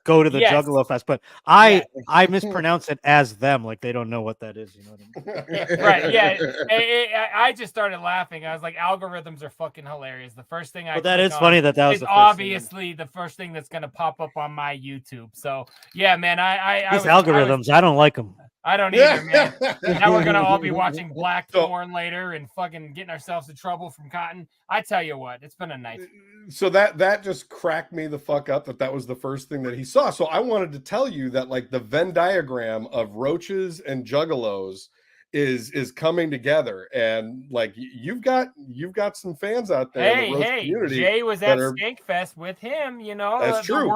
go to the Juggalo Fest, but I mispronounce it as them, like they don't know what that is. You know what I mean? Right? Yeah. I just started laughing. I was like, algorithms are fucking hilarious. The first thing that is funny that was the obviously the first thing that's gonna pop up on my YouTube. So yeah, man, these algorithms, I don't like them. I don't either, man. Now we're gonna all be watching Black Porn later and fucking getting ourselves in trouble from Cotton. I tell you what, it's been a night. So that just cracked me the fuck up that was the first thing that he saw. So I wanted to tell you that like the Venn diagram of roaches and juggalos is coming together, and like you've got some fans out there. Hey, Jay was at Skankfest with him. That's true.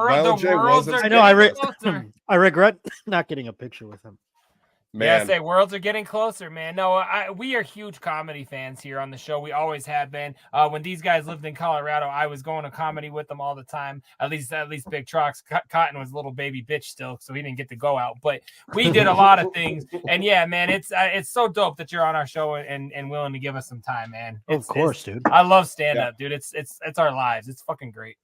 I regret not getting a picture with him. Man. Yeah, worlds are getting closer, man. No, we are huge comedy fans here on the show. We always have been. When these guys lived in Colorado, I was going to comedy with them all the time. At least Big Trox. Cotton was a little baby bitch still, so he didn't get to go out. But we did a lot of things. And yeah, man, it's so dope that you're on our show and willing to give us some time, man. Of course, dude. I love stand up, dude. It's our lives. It's fucking great.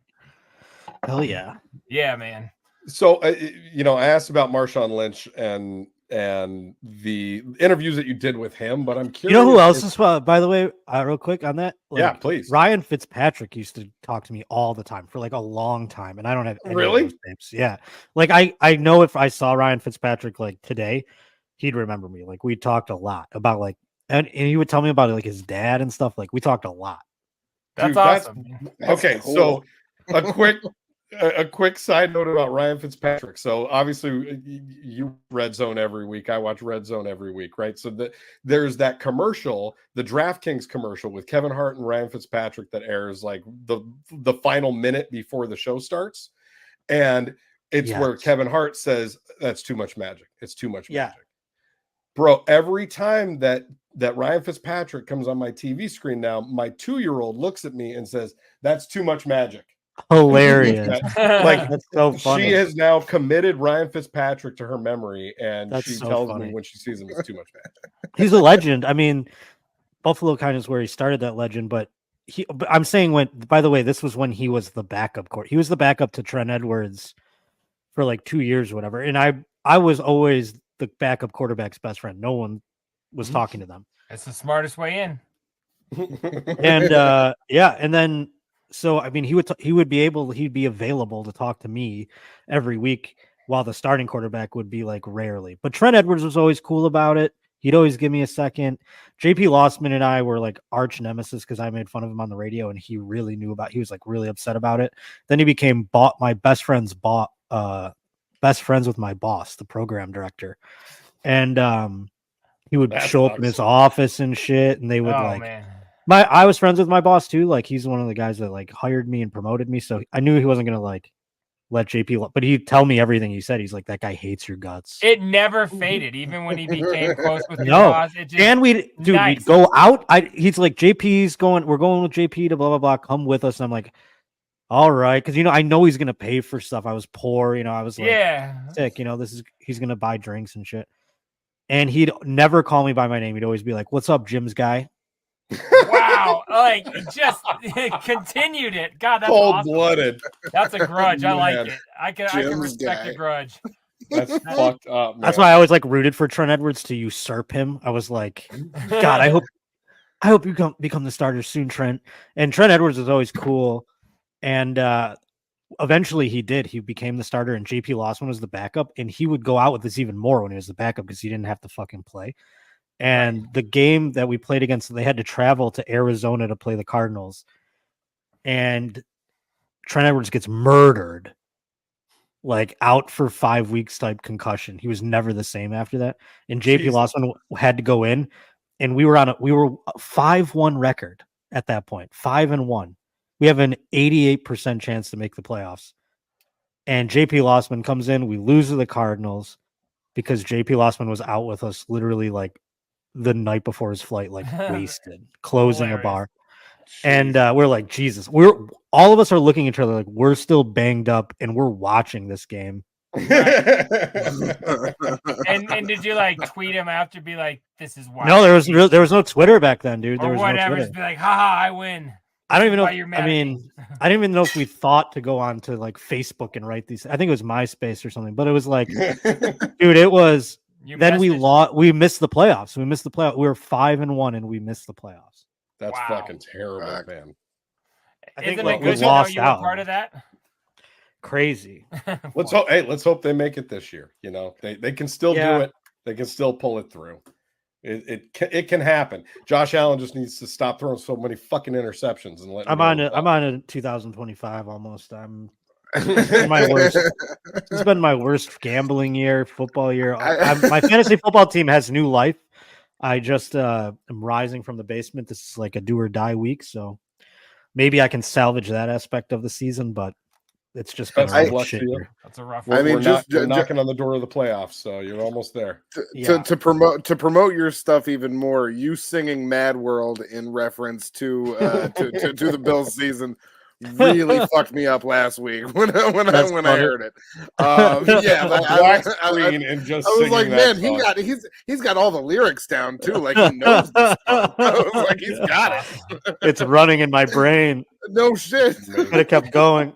Hell yeah. Yeah, man. So I asked about Marshawn Lynch, and the interviews that you did with him. But I'm curious. You know who else is? By the way, real quick on that. Yeah, please. Ryan Fitzpatrick used to talk to me all the time for like a long time, and I don't have any really. Of those tapes. Yeah, like I know if I saw Ryan Fitzpatrick like today, he'd remember me. Like we talked a lot about like, and he would tell me about like his dad and stuff. Like we talked a lot. That's awesome. Okay, cool. So a quick side note about Ryan Fitzpatrick. So obviously you Red Zone every week. I watch Red Zone every week, right? So there's that commercial, the DraftKings commercial with Kevin Hart and Ryan Fitzpatrick that airs like the final minute before the show starts. And it's where Kevin Hart says, that's too much magic. It's too much magic. Bro, every time that Ryan Fitzpatrick comes on my TV screen now, my 2-year-old looks at me and says, that's too much magic. Hilarious. Like that's so funny. She has now committed Ryan Fitzpatrick to her memory, and that's she so tells funny. me when she sees him, it's too much magic. He's a legend. I mean, Buffalo kind of is where he started that legend, but I'm saying by the way, this was when he was the backup he was the backup to Trent Edwards for like 2 years or whatever. And I was always the backup quarterback's best friend. No one was talking to them. It's the smartest way in. And and then so I mean he'd be available to talk to me every week while the starting quarterback would be like rarely. But Trent Edwards was always cool about it. He'd always give me a second. JP Lossman and I were like arch nemesis because I made fun of him on the radio, and he really he was like really upset about it. Then he became my best friend's best friends with my boss, the program director. And he would show up in his office and shit, and they would I was friends with my boss too. Like he's one of the guys that like hired me and promoted me. So I knew he wasn't gonna like let JP, but he'd tell me everything he said. He's like, that guy hates your guts. It never faded, even when he became close with your boss. It just, and we'd go out. He's like, we're going with JP to blah blah blah. Come with us. And I'm like, all right, because I know he's gonna pay for stuff. I was poor, I was like sick. He's gonna buy drinks and shit. And he'd never call me by my name. He'd always be like, "What's up, Jim's guy?" Wow, like just continued it. God, that's cold-blooded. Awesome. That's a grudge. I like it. I can respect a grudge. That's fucked up, man. That's why I always like rooted for Trent Edwards to usurp him. I was like, God, I hope you become the starter soon, Trent. And Trent Edwards was always cool. And eventually he did. He became the starter, and JP Lossman was the backup. And he would go out with this even more when he was the backup because he didn't have to fucking play. And the game that we played against, they had to travel to Arizona to play the Cardinals. And Trent Edwards gets murdered, like out for 5 weeks type concussion. He was never the same after that. And JP Lossman had to go in, and we were a 5-1 record at that point, 5-1. We have an 88% chance to make the playoffs. And JP Lossman comes in, we lose to the Cardinals because JP Lossman was out with us literally like the night before his flight, like wasted, closing a bar. And we're like, Jesus, all of us are looking at each other like we're still banged up and we're watching this game. Right. and did you like tweet him after, be like, this is why? No, there was no Twitter back then, dude. There was whatever. No Just be like, haha, I win. I don't even know. I don't even know if we thought to go on to like Facebook and write these. I think it was MySpace or something, but it was like, dude, it was. Then we lost. We missed the playoffs. We were 5-1, and we missed the playoffs. That's fucking terrible, man. Isn't it good to know you were part of that? Crazy. Let's hope they make it this year. They can still do it. They can still pull it through. It can happen. Josh Allen just needs to stop throwing so many fucking interceptions and let. I'm on a 2025 almost. My worst. It's been my worst gambling year, football year. My fantasy football team has new life. I just am rising from the basement. This is like a do or die week, so maybe I can salvage that aspect of the season. But it's just been a shit year. That's a rough. We're knocking on the door of the playoffs, so you're almost there. To promote your stuff even more, you singing "Mad World" in reference to the Bills season really fucked me up last week when I heard it. I was like, man, he's got all the lyrics down too. Like he knows this song. I was like, he's got it. It's running in my brain. No shit. Could have kept going.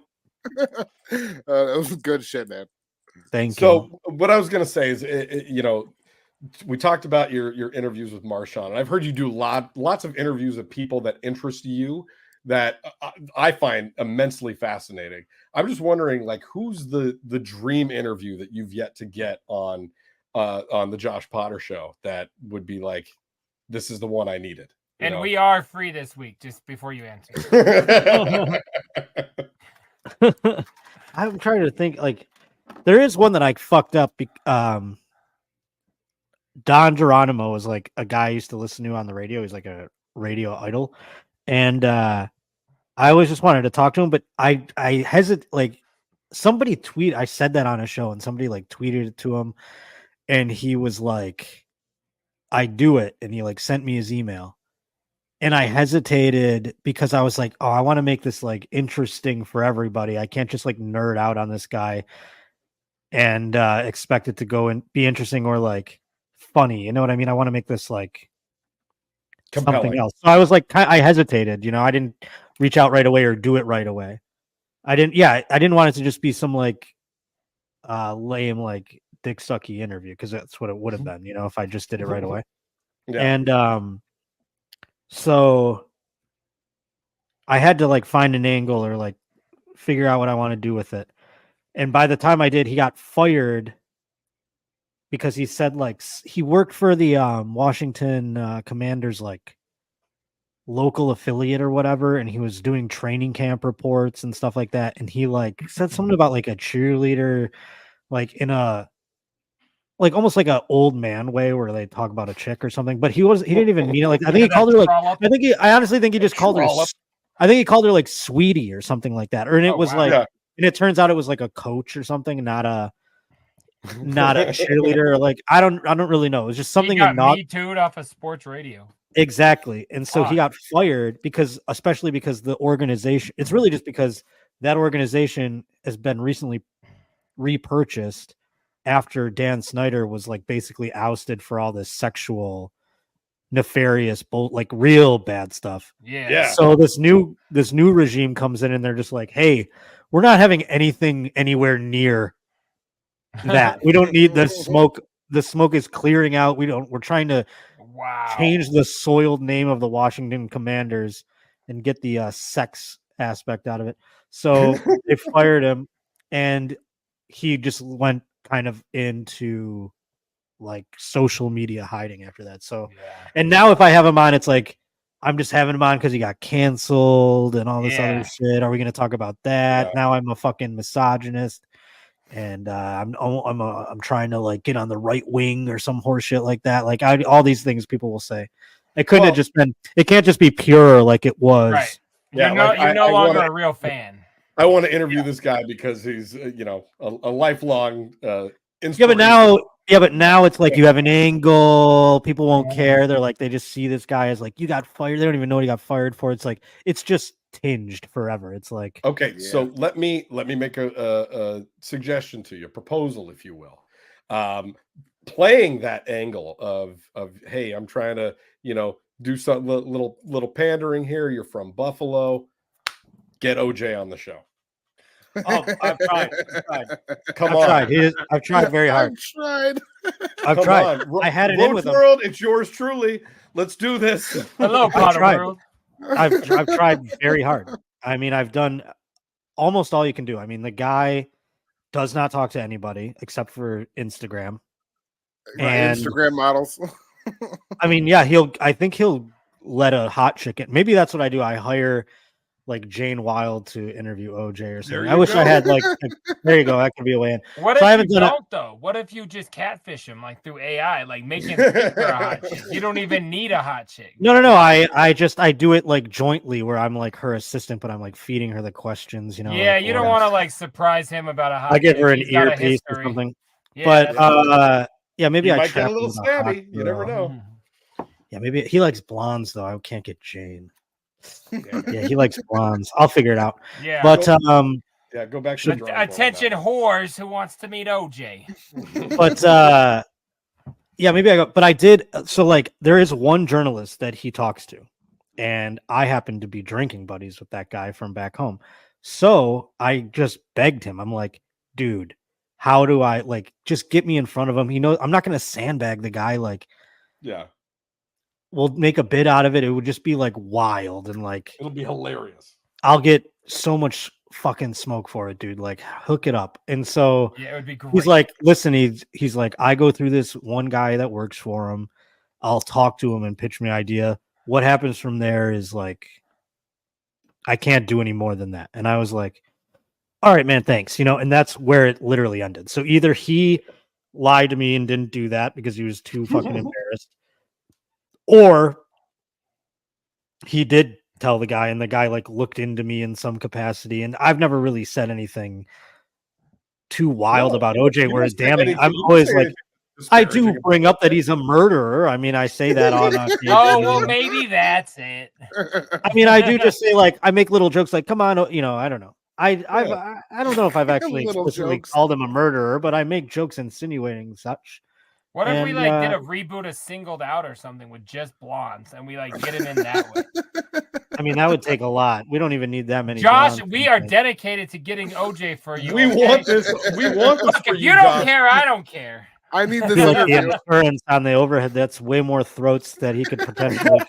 It was good shit, man. Thank you. So what I was gonna say is, we talked about your interviews with Marshawn, and I've heard you do lots of interviews of people that interest you that I find immensely fascinating. I'm just wondering, like, who's the dream interview that you've yet to get on the Josh Potter show that would be like, this is the one I needed. And we are free this week, just before you answer. I'm trying to think, like, there is one that I fucked up. Don Geronimo was like a guy I used to listen to on the radio. He's like a radio idol. And I always just wanted to talk to him, but I hesitate. Like, somebody I said that on a show, and somebody like tweeted it to him, and he was like, I do it. And he like sent me his email. And I hesitated because I was like, oh, I want to make this like interesting for everybody. I can't just like nerd out on this guy and expect it to go and be interesting or like funny. You know what I mean? I want to make this like compelling. Something else. So I was like, I hesitated, I didn't reach out right away or do it right away. I didn't want it to just be some like lame, like dick sucky interview, because that's what it would have been, if I just did it right away. Yeah. And so I had to like find an angle or like figure out what I want to do with it. And by the time I did, he got fired because he said like he worked for the Washington Commanders like local affiliate or whatever, and he was doing training camp reports and stuff like that. And he like said something about like a cheerleader, like in a like almost like an old man way where they talk about a chick or something. But he didn't even mean it. Like I think he called her like I honestly think he just called her. I think he called her like sweetie or something like that. Or and it was like, and it turns out it was like a coach or something, not a cheerleader. Or like I don't really know. It was just something. He got me too'd off of sports radio. Exactly. And so he got fired especially because the organization, it's really just because that organization has been recently repurchased after Dan Snyder was like basically ousted for all this sexual nefarious, like real bad stuff. Yeah. So this new regime comes in and they're just like, hey, we're not having anything anywhere near that. We don't need the smoke. The smoke is clearing out. We're trying to change the soiled name of the Washington Commanders and get the sex aspect out of it. So they fired him, and he just went kind of into like social media hiding after that. So, and now if I have him on, it's like I'm just having him on because he got canceled and all this other shit. Are we going to talk about that? Now I'm a fucking misogynist. And I'm trying to like get on the right wing or some horse shit like that. Like all these things people will say. It couldn't have just been. It can't just be pure like it was. Right. Yeah, you're no longer a real fan. I want to interview this guy because he's a lifelong. But now it's like you have an angle. People won't care. They're like they just see this guy as like you got fired. They don't even know what he got fired for. It's like it's just tinged forever. It's like okay. So let me make a suggestion to you, a proposal, if you will. Playing that angle of hey, I'm trying to do some little pandering here. You're from Buffalo. Get OJ on the show. Oh, I've tried. Come on. I've tried very hard. I've tried. I had it in with World. It's yours truly. Let's do this. Hello, Potter World. I've tried very hard. I mean, I've done almost all you can do. I mean, the guy does not talk to anybody except for Instagram. And Instagram models. I mean, I think he'll let a hot chick in. Maybe that's what I do. I hire like Jane Wilde to interview OJ or something. I wish I had like there you go. That could be a way in. What if you don't though? What if you just catfish him like through AI, like make him think you're a hot chick? You don't even need a hot chick. No. I do it like jointly where I'm like her assistant, but I'm like feeding her the questions. Yeah, like, you don't want to like surprise him about a hot. I give chick. her an He's got a earpiece or history. something. Yeah, but maybe I might get trap a little him with a hot snabby. You never girl. know. Yeah, maybe he likes blondes though. I can't get Jane. Yeah, he likes blondes. I'll figure it out. Yeah, but go back to the attention whores who wants to meet OJ. But maybe I go. But I did. So like, there is one journalist that he talks to, and I happen to be drinking buddies with that guy from back home. So I just begged him. I'm like, dude, how do I like just get me in front of him? You know, I'm not gonna sandbag the guy. Like, Yeah, we'll make a bit out of it. It would just be like wild and like it'll be hilarious. I'll get so much fucking smoke for it, dude. Like, hook it up. And so Yeah, it would be great. he's like, listen, he's like, I go through this one guy that works for him. I'll talk to him and pitch me an idea. What happens from there is like, I can't do any more than that. And I was like, all right, man, thanks. You know, and that's where it literally ended. So either he lied to me and didn't do that because he was too fucking embarrassed, or he did tell the guy and the guy like looked into me in some capacity. And I've never really said anything too wild about OJ, whereas damning, I'm always like, I do bring up that he's a murderer. I mean, I say that on oh, well, maybe that's it. I mean, I do just say like, I make little jokes like, come on, you know, I don't know. I don't know if I've actually explicitly called him a murderer, but I make jokes insinuating such. What if we like did a reboot of Singled Out or something with just blondes and we like get him in that way? I mean, that would take a lot. We don't even need that many. Josh, we are dedicated to getting OJ for you. We want this. We want this for if you don't care, I don't care. I need this. The insurance on the overhead. That's way more throats that he could potentially.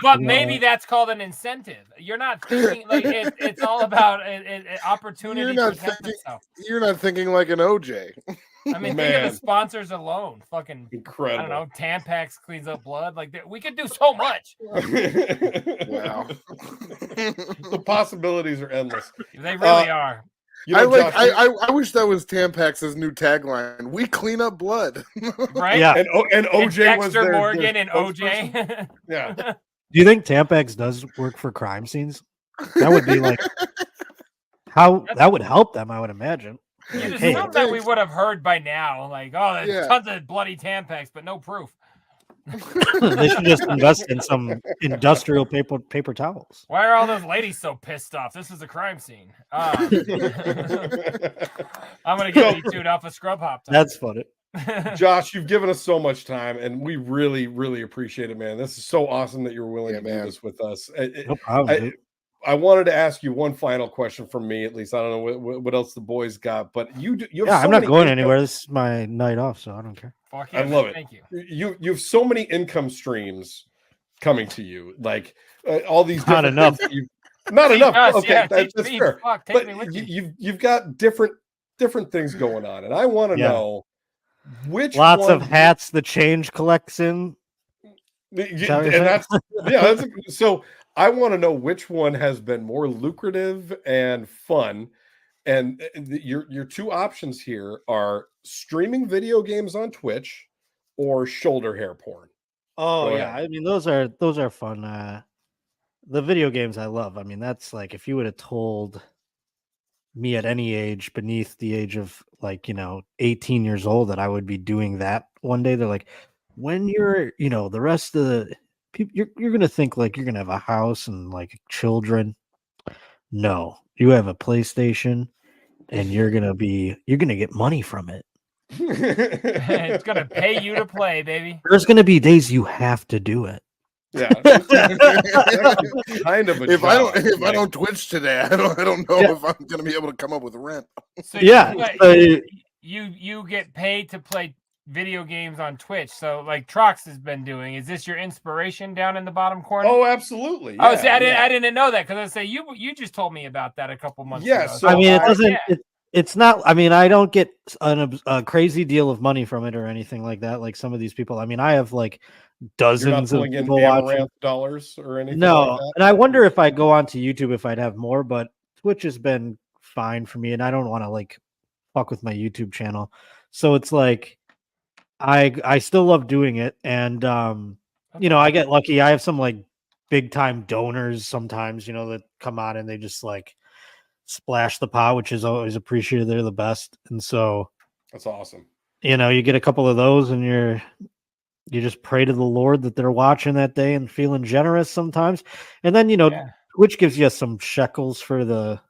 but maybe that's called an incentive. You're not thinking like it's all about an opportunity. You're not thinking like an OJ. I mean, think of the sponsors alone. Fucking incredible. I don't know. Tampax cleans up blood. Like we could do so much. Wow. The possibilities are endless. They really are. You know, I wish that was Tampax's new tagline. We clean up blood. Right? Yeah. And OJ was Dexter Morgan and OJ. Yeah. Do you think Tampax does work for crime scenes? That would be like that would help them, I would imagine. You'd assume that we would have heard by now. Like, oh, there's tons of bloody Tampax, but no proof. They should just invest in some industrial paper towels. Why are all those ladies so pissed off? This is a crime scene. I'm gonna get you tuned off a scrub hop. That's funny. Josh, you've given us so much time, and we really, really appreciate it, man. This is so awesome that you're willing to do this with us. No problem. I wanted to ask you one final question from me, at least. I don't know what else the boys got, but you have I'm not going anywhere. This is my night off, so I don't care. Fuck yeah, I love it. Thank you. You have so many income streams coming to you, like all these. Not enough. Not enough. Okay, yeah, that's fair. Fuck, but you've got different things going on, and I want to know which lots of hats the change collection. So I want to know which one has been more lucrative and fun. And your two options here are streaming video games on Twitch or shoulder hair porn. Oh yeah, I mean those are fun. The video games I love. I mean, that's like if you would have told me at any age beneath the age of 18 years old that I would be doing that one day, they're like, when you're the rest of the people, you're gonna think like you're gonna have a house and like children. No, you have a PlayStation and you're gonna get money from it. It's gonna pay you to play, baby. There's gonna be days you have to do it. Yeah, kind of. If I don't Twitch today, I don't know if I'm gonna be able to come up with rent. So you get paid to play video games on Twitch. So like Trox has been doing. Is this your inspiration down in the bottom corner? Oh, absolutely. Yeah, see, I didn't know that because I say you just told me about that a couple months ago. So I mean, it doesn't. It's not. I mean, I don't get a crazy deal of money from it or anything like that. Like some of these people. I mean, I have like dozens of people watching. Dollars or anything. No, like that. And I wonder if I go onto YouTube if I'd have more. But Twitch has been fine for me, and I don't want to like fuck with my YouTube channel. So it's like I still love doing it, and I get lucky. I have some like big time donors sometimes, that come on and they just like splash the pot, which is always appreciated. They're the best. And so that's awesome. You get a couple of those and you just pray to the Lord that they're watching that day and feeling generous sometimes. And then, Twitch gives you some shekels for the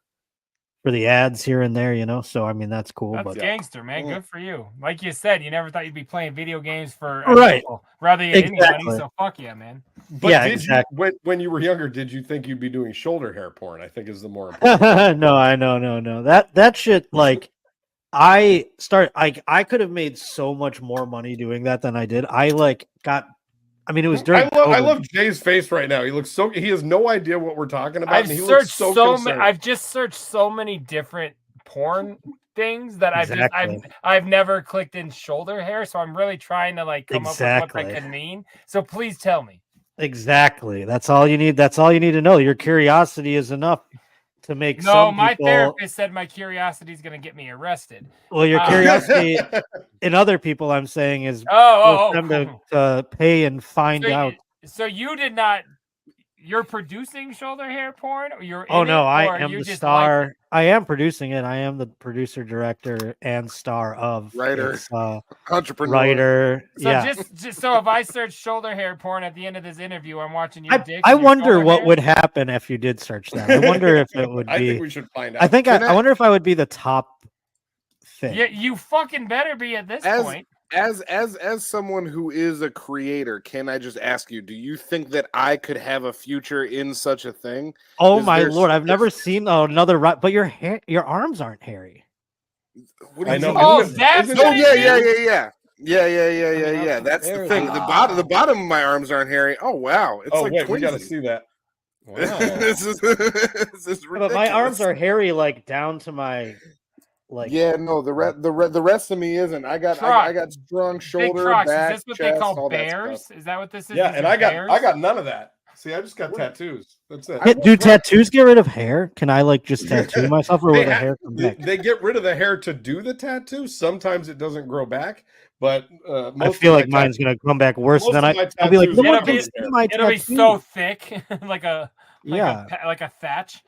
ads here and there, so I mean that's cool. That's gangster, man. Good for you. Like you said, you never thought you'd be playing video games for people rather than any money. So fuck yeah, man. But when you were younger, did you think you'd be doing shoulder hair porn? I think is the more important. No. That shit, like I could have made so much more money doing that than I did. I mean, it was during I love Jay's face right now. He looks so, he has no idea what we're talking about. I've and he searched looks so many. I've just searched so many different porn things that Exactly. I've never clicked in shoulder hair. So I'm really trying to like come up with what that could mean. So please tell me. Exactly. That's all you need. That's all you need to know. Your curiosity is enough to make some my people... therapist said my curiosity is going to get me arrested. Well, your curiosity in other people, I'm saying, is for them to pay and find out. So you did not. You're producing shoulder hair porn, or you're? Oh in no, it, I am you the just star. like I am producing it. I am the producer, director, and star of writer, entrepreneur, writer. So yeah. just so if I search shoulder hair porn at the end of this interview, I'm watching your dick. I wonder what would happen if you did search that. I wonder if it would be. I think we should find out. I think I wonder if I would be the top thing. Yeah, you fucking better be at this point. As someone who is a creator, can I just ask you, do you think that I could have a future in such a thing? Oh my lord, I've never seen another but your arms aren't hairy. I know. Oh, that's yeah. That's the thing. The bottom of my arms aren't hairy. Oh wow. It's like wait, we gotta see that. Wow. this is ridiculous. But my arms are hairy like down to my the rest of me isn't. I got strong shoulder, Trox, back, is this what chest, they call all that bears? stuff. Is that what this is? Yeah, Is and it I bears? got none of that. See, I just got tattoos. That's it. Do tattoos get rid of hair? Can I like just tattoo myself, or will the hair come back? They get rid of the hair to do the tattoo. Sometimes it doesn't grow back, but I feel like mine's gonna come back worse than I'll be like, no one can see my tattoo. It'll be so thick, like a thatch.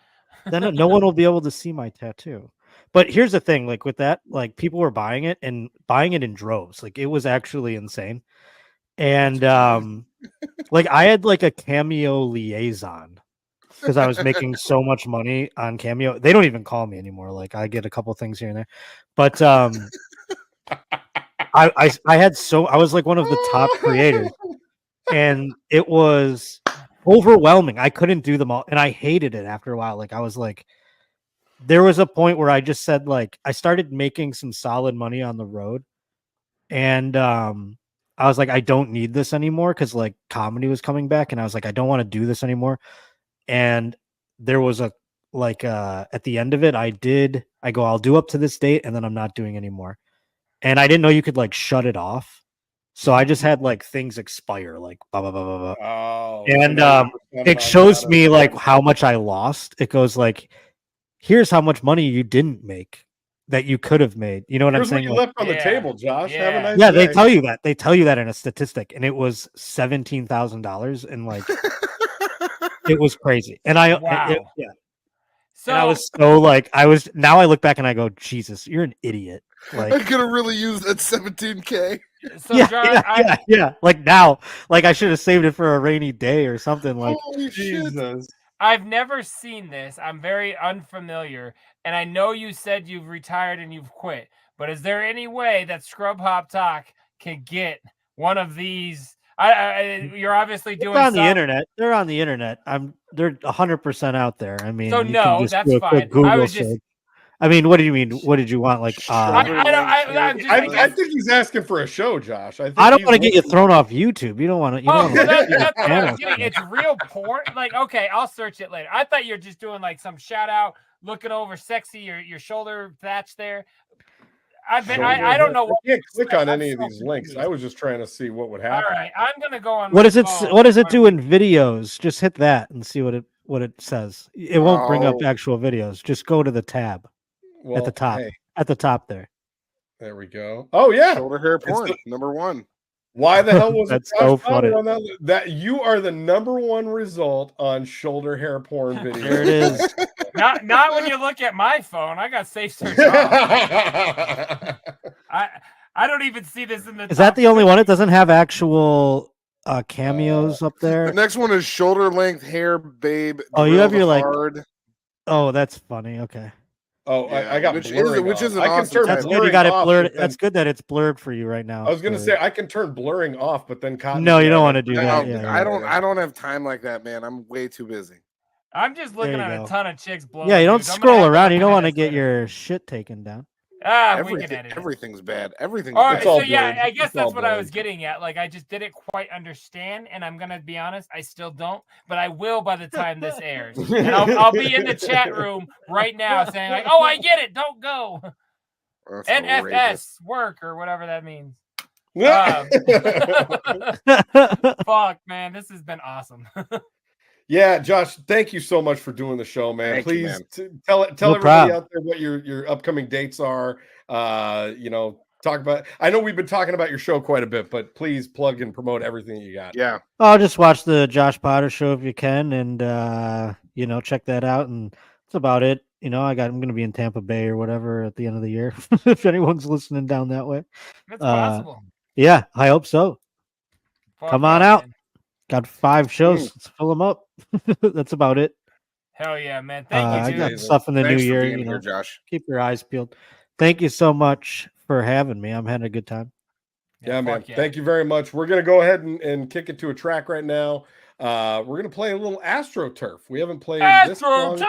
Then no one will be able to see my tattoo. But here's the thing, like with that, like people were buying it in droves. Like it was actually insane. And like I had like a Cameo liaison because I was making so much money on Cameo. They don't even call me anymore. Like I get a couple things here and there. But I was like one of the top creators. And it was overwhelming. I couldn't do them all. And I hated it after a while. Like I was like, there was a point where I just said, like, I started making some solid money on the road. And I was like, I don't need this anymore because like comedy was coming back. And I was like, I don't want to do this anymore. And there was at the end of it, I'll do up to this date and then I'm not doing anymore. And I didn't know you could like shut it off. So I just had like things expire, like blah, blah, blah, blah, blah. Oh, and it shows me like how much I lost. It goes like, here's how much money you didn't make that you could have made. You know what I'm saying? What you left on the table, Josh. Yeah. Have a nice Yeah, day. they tell you that. They tell you that in a statistic, and it was $17,000, and like it was crazy. And Wow. So and I was so like, now I look back and I go, Jesus, you're an idiot. Like I could have really used that 17K. So yeah. Like now, like I should have saved it for a rainy day or something. Like holy Jesus. I've never seen this. I'm very unfamiliar. And I know you said you've retired and you've quit. But is there any way that Scrub Hop Talk can get one of these? You're obviously doing on the internet. They're on the internet. They're 100% out there. I mean, so no, that's fine. I mean, what do you mean? What did you want? Like, I think he's asking for a show, Josh. I don't want to get you thrown off YouTube. You don't want to. That's what I was getting. It's real porn. Like, okay, I'll search it later. I thought you were just doing like some shout out, looking over sexy your shoulder thatch there. I don't know. I can't click on any of these links. I was just trying to see what would happen. All right, I'm gonna go on. What does it do in videos? Just hit that and see what it says. It won't bring up actual videos. Just go to the tab at the top. Hey. At the top there. There we go. Oh yeah, shoulder hair porn number one. Why the hell was That's so funny. on that you are the number one result on shoulder hair porn videos. There it is. Not when you look at my phone. I got safe search off. I don't even see this in the. Is that the only one? It doesn't have actual cameos up there. The next one is shoulder length hair, babe. Oh, you have your hard. like. Oh, that's funny. Okay. Oh, yeah. I got which blurring is an I can awesome turn That's blurring good. You got it off, blurred. then, That's good that it's blurred for you right now. I was going to say I can turn blurring off, but then no, you don't want to do that. I don't have time like that, man. I'm way too busy. I'm just looking at a ton of chicks blowing. Yeah, you don't scroll around. You don't want to get your shit taken down. We can edit it. Everything's bad. Everything's All bad. right, so yeah, I guess that's what I was getting at. Like, I just didn't quite understand, and I'm gonna be honest, I still don't, but I will by the time this airs. And I'll be in the chat room right now saying like, "Oh, I get it. Don't go." NFS work or whatever that means. Fuck, man, this has been awesome. Yeah, Josh, thank you so much for doing the show, man. Please tell everybody out there what your upcoming dates are. Talk about. I know we've been talking about your show quite a bit, but please plug and promote everything you got. Yeah. I'll just watch the Josh Potter show if you can, and check that out. And that's about it. I'm going to be in Tampa Bay or whatever at the end of the year. If anyone's listening down that way, that's possible. Yeah, I hope so. Come on out. Man. Got 5 shows. Let's fill them up. That's about it. Hell yeah, man. Thank you. I got stuff in the new year. Here, Josh. Keep your eyes peeled. Thank you so much for having me. I'm having a good time. Yeah, man. Yeah. Thank you very much. We're going to go ahead and kick it to a track right now. We're going to play a little AstroTurf. We haven't played this song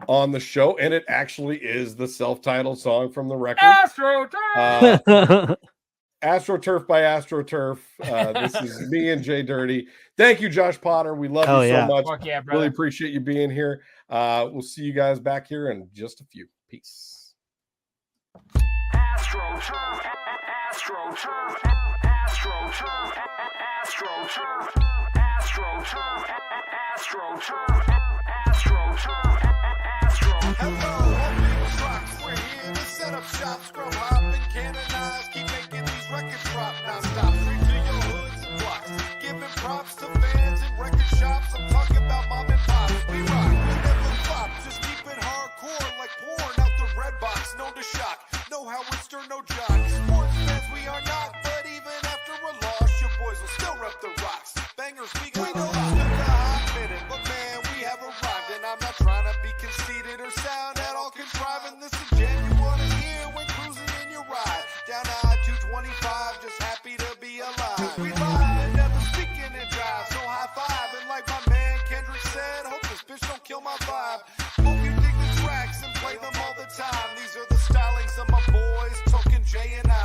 on the show, and it actually is the self-titled song from the record. AstroTurf! AstroTurf by AstroTurf. This is me and JDirty. Thank you, Josh Potter. We love you so much. Fuck yeah, really appreciate you being here. We'll see you guys back here in just a few. Peace. AstroTurf, AstroTurf, AstroTurf, AstroTurf, AstroTurf, AstroTurf, AstroTurf, AstroTurf. Hello, Trox. We're here to set up shop, scrub hop and canonize. Keep making these records drop. Now stop straight to your hoods and blocks. Giving props to fans and record shops. I'm talking about mom and pops. We rock, we never flop. Just keep it hardcore like pouring out the red box. Known to shock. Know how we stir no jock. Sports fans we are not, but even after a loss, your boys will still rep the rocks. Bangers we got no loss. But man, we have arrived, and I'm not trying to be conceited or sound at all contriving. This is genuine here when cruising in your ride. Down I-225, just happy to be alive. We lie, never speaking in jive, so high five. And like my man Kendrick said, hope this bitch don't kill my vibe. Hope you dig the tracks and play them all the time. These are the stylings of my boys, talking J and I.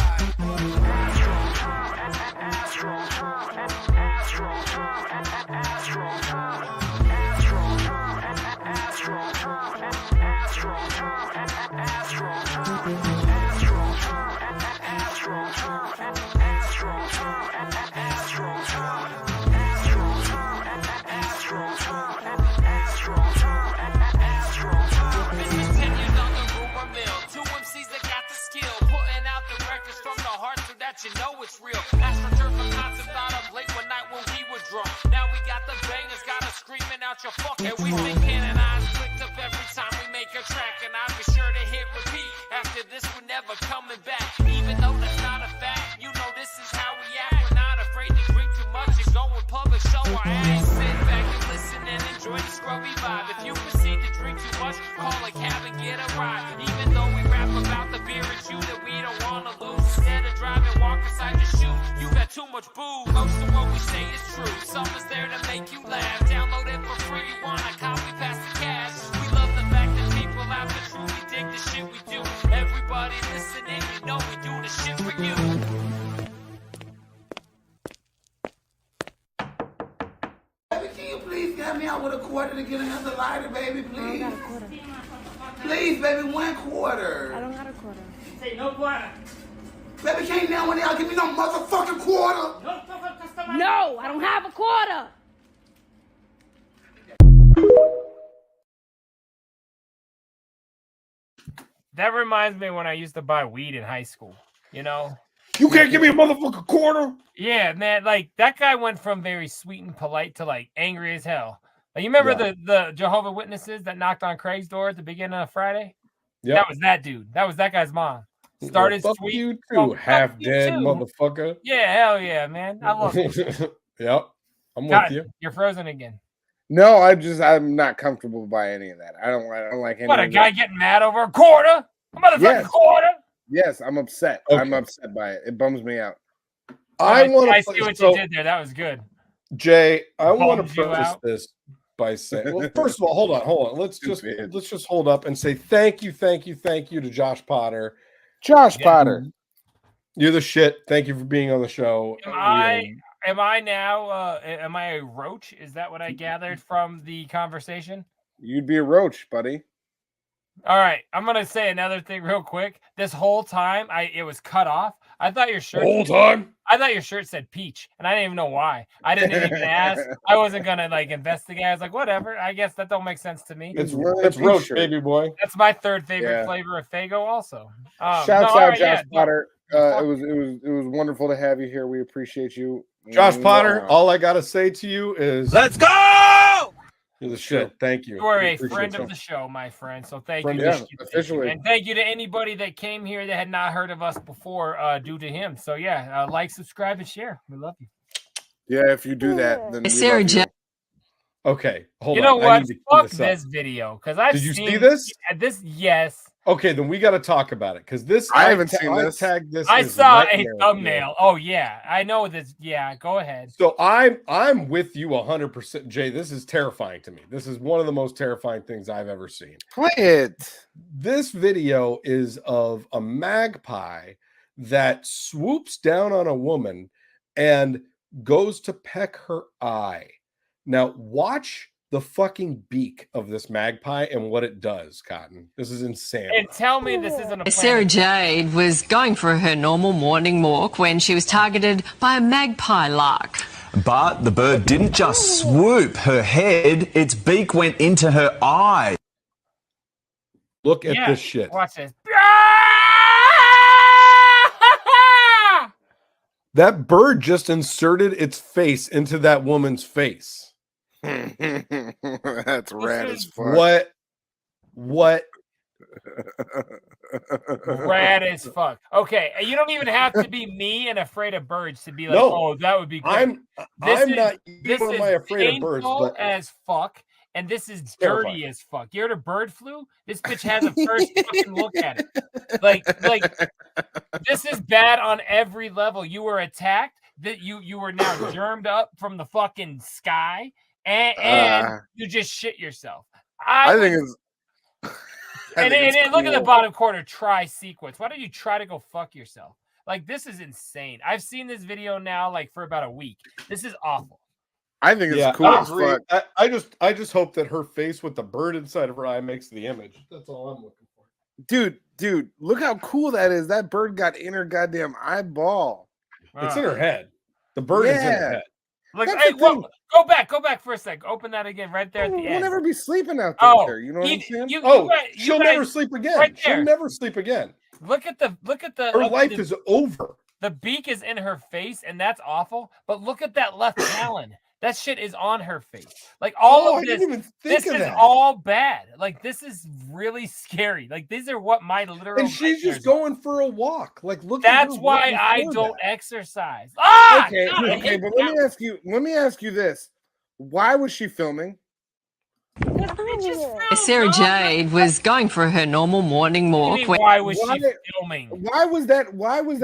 You know it's real. AstroTurf a concept thought of late one night when we were drunk. Now we got the bangers, got us screaming out your fuck. And we think canonized, clicked up every time we make a track. And I'll be sure to hit repeat. After this, we're never coming back. Even though that's not a fact, you know this is how we act. We're not afraid to drink too much and go in public, show our ass. Sit back and listen and enjoy the scrubby vibe. If you proceed to drink too much, call a cab and get a ride. Even though we rap about the beer, it's you that we don't want to lose. Instead of driving, walk inside your shoe. You got too much booze. Most of what we say is true. Some is there to make you laugh. Download it for free. You want a copy, pass the cash. We love the fact that people out there truly dig the shit we do. Everybody listening, you know we do the shit for you. Baby, can you please get me out with a quarter to get another lighter, baby, please? I don't got a quarter. Please, baby, 1 quarter. I don't got a quarter. Say no quarter. Baby, can't now when y'all give me no motherfucking quarter. No, I don't have a quarter. That reminds me when I used to buy weed in high school. You know? You can't give me a motherfucking quarter? Yeah, man. Like, that guy went from very sweet and polite to, like, angry as hell. Like, you remember the Jehovah's Witnesses that knocked on Craig's door at the beginning of Friday? Yeah. That was that dude. That was that guy's mom. Started fuck sweet. You too, half dead motherfucker. Yeah, hell yeah, man. I love it. Yep. I'm with you. You're frozen again. No, I'm not comfortable by any of that. I don't like any What, a guy getting mad over a quarter? A motherfucking quarter? Yes, I'm upset. Okay. I'm upset by it. It bums me out. I see what you did there. That was good. Jay, I want to preface this. by saying, well, first of all, hold on. Let's just hold up and say thank you to Josh Potter. Josh Potter, you're the shit. Thank you for being on the show. Am I now? Am I a roach? Is that what I gathered from the conversation? You'd be a roach, buddy. All right, I'm gonna say another thing real quick. This whole time, it was cut off. I thought your shirt. I thought your shirt said peach, and I didn't even know why. I didn't even ask. I wasn't gonna like investigate. I was like, whatever. I guess that don't make sense to me. It's roach, baby boy. That's my third favorite flavor of Faygo, also. Shouts out, Josh Potter. It was wonderful to have you here. We appreciate you, Josh Potter. All I gotta say to you is, let's go. You're the shit. Thank you. You are a friend of the show, my friend. So thank you. Officially. And thank you to anybody that came here that had not heard of us before due to him. So yeah, like, subscribe, and share. We love you. Yeah, if you do that, then Sarah J. Okay, hold on. You know what? Fuck this video, because I've Did you seen see this? This, yes. Okay, then we got to talk about it because this I haven't seen this. Tagged this. I saw a thumbnail. Oh yeah, I know this. Yeah, go ahead. So I'm with you 100%, Jay. This is terrifying to me. This is one of the most terrifying things I've ever seen. Play it. This video is of a magpie that swoops down on a woman and goes to peck her eye. Now watch the fucking beak of this magpie and what it does, Cotton. This is insane. And tell me this isn't a Sarah Jade was going for her normal morning walk when she was targeted by a magpie lark. But the bird didn't just swoop her head, its beak went into her eye. Look at this shit. Watch this. That bird just inserted its face into that woman's face. That's rad as fuck. What? Rad as fuck. Okay, you don't even have to be me and afraid of birds to be like, oh, that would be good. This is afraid of birds, but as fuck, and this is dirty as fuck. You heard of bird flu? This bitch has a first fucking look at it. Like this is bad on every level. You were attacked. That you were now germed up from the fucking sky. And you just shit yourself. I think it's. And look at the bottom corner. Try sequence. Why don't you try to go fuck yourself? Like, this is insane. I've seen this video now like for about a week. This is awful. I think it's cool as fuck. I just hope that her face with the bird inside of her eye makes the image. That's all I'm looking for. Dude, look how cool that is. That bird got in her goddamn eyeball. It's in her head. The bird is in her head. Like, hey, go back for a sec. Open that again, right there at the end. We'll never be sleeping out there. You know what I'm saying? She'll never sleep again. Right She'll never sleep again. Look at the. Her life is over. The beak is in her face, and that's awful. But look at that left talon. That shit is on her face. Like all of this. This is all bad. Like this is really scary. Like these are what my literal. And she's just going for a walk. Like look. That's why I don't exercise. Okay, but let me ask you this: why was she filming? Sarah Jade was going for her normal morning walk. Why was she filming? Why was that? Why is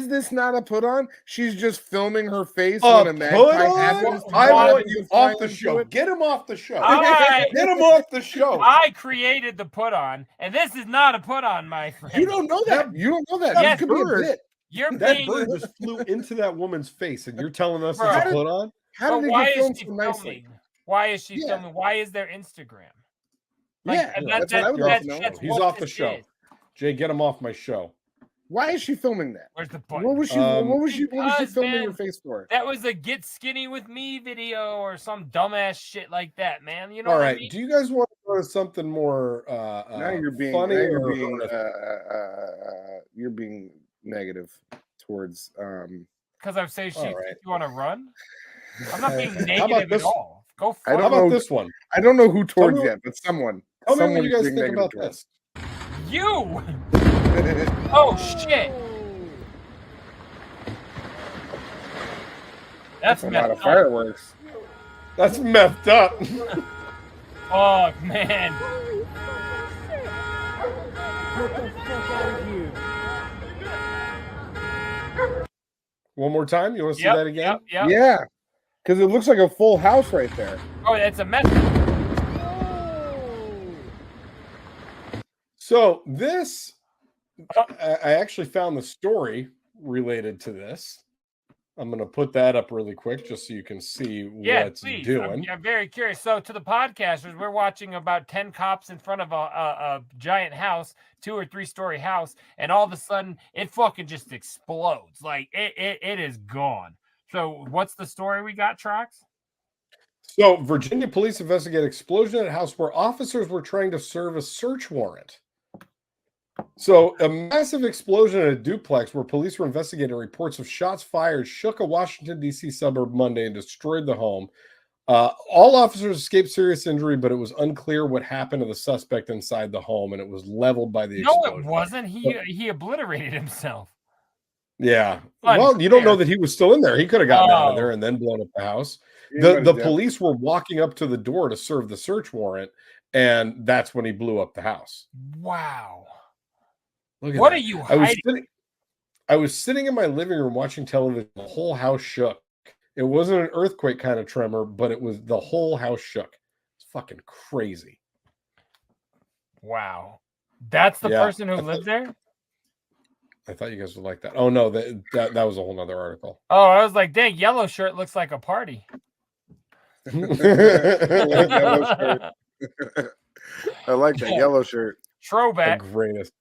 this not a put on? She's just filming her face when a magpie happens. I want you off the show. Get him off the show. Get him off the show. I created the put on, and this is not a put on, my friend. You don't know that. You don't know that. Yes, could be a bit. That bird just flew into that woman's face, and you're telling us it's a put on? How did it get filmed so nicely? Why is she filming? Why is there Instagram? That's what I would love to know. He's off the show. Jay, get him off my show. Why is she filming that? Where's the button? What was she filming her face for? That was a get skinny with me video or some dumbass shit like that, man. You know all what right. I mean? Do you guys want to go to something more now you're being funny you're being negative towards because I've said shit. Right. You want to run? I'm not being negative at all. Go for it. How about this one? I don't know who towards yet, but someone. Tell me what you guys think about this. You. Oh shit. That's a lot of fireworks. That's messed up. Oh man. One more time. You want to see that again? Yeah. Because it looks like a full house right there. Oh, it's a mess. So this, I actually found the story related to this. I'm going to put that up really quick just so you can see what's doing. I'm very curious. So to the podcasters, we're watching about 10 cops in front of a giant house, 2 or 3 story house, and all of a sudden it fucking just explodes. Like it is gone. So what's the story we got, Trox? So Virginia police investigate explosion at a house where officers were trying to serve a search warrant. So a massive explosion in a duplex where police were investigating reports of shots fired shook a Washington, D.C. suburb Monday and destroyed the home. All officers escaped serious injury, but it was unclear what happened to the suspect inside the home, and it was leveled by the explosion. No, it wasn't. He obliterated himself. Yeah. Unfair. Well, you don't know that he was still in there. He could have gotten out of there and then blown up the house. The police were walking up to the door to serve the search warrant, and that's when he blew up the house. Wow. Look at what that. are you hiding? I was sitting in my living room watching television. The whole house shook. It wasn't an earthquake kind of tremor, but it was the whole house shook. It's fucking crazy. Wow. That's the person who lived there? I thought you guys would like that. Oh, no, that was a whole nother article. Oh, I was like, dang, yellow shirt looks like a party. I like that yellow shirt. Throwback. The greatest.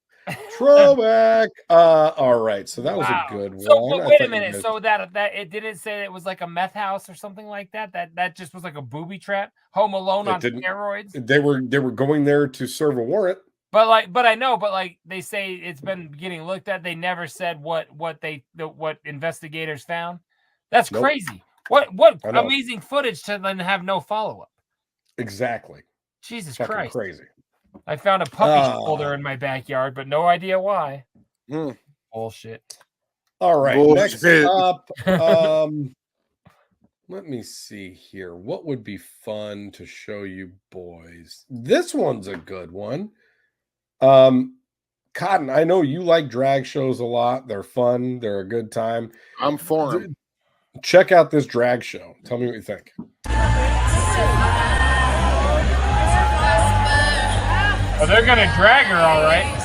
Throwback. All right. So that was a good one. So wait a minute. So that it didn't say it was like a meth house or something like that. That just was like a booby trap. Home Alone on steroids. They were going there to serve a warrant. But I know, they say it's been getting looked at. They never said what investigators found. That's crazy. What amazing footage to then have no follow-up. Exactly. Jesus Fucking Christ. Crazy. I found a puppy shoulder in my backyard, but no idea why. Bullshit. All right. Bullshit. Next up, let me see here. What would be fun to show you boys? This one's a good one. Cotton, I know you like drag shows a lot. They're fun. They're a good time. I'm for them. Check out this drag show. Tell me what you think. Oh, they're gonna drag her, all right.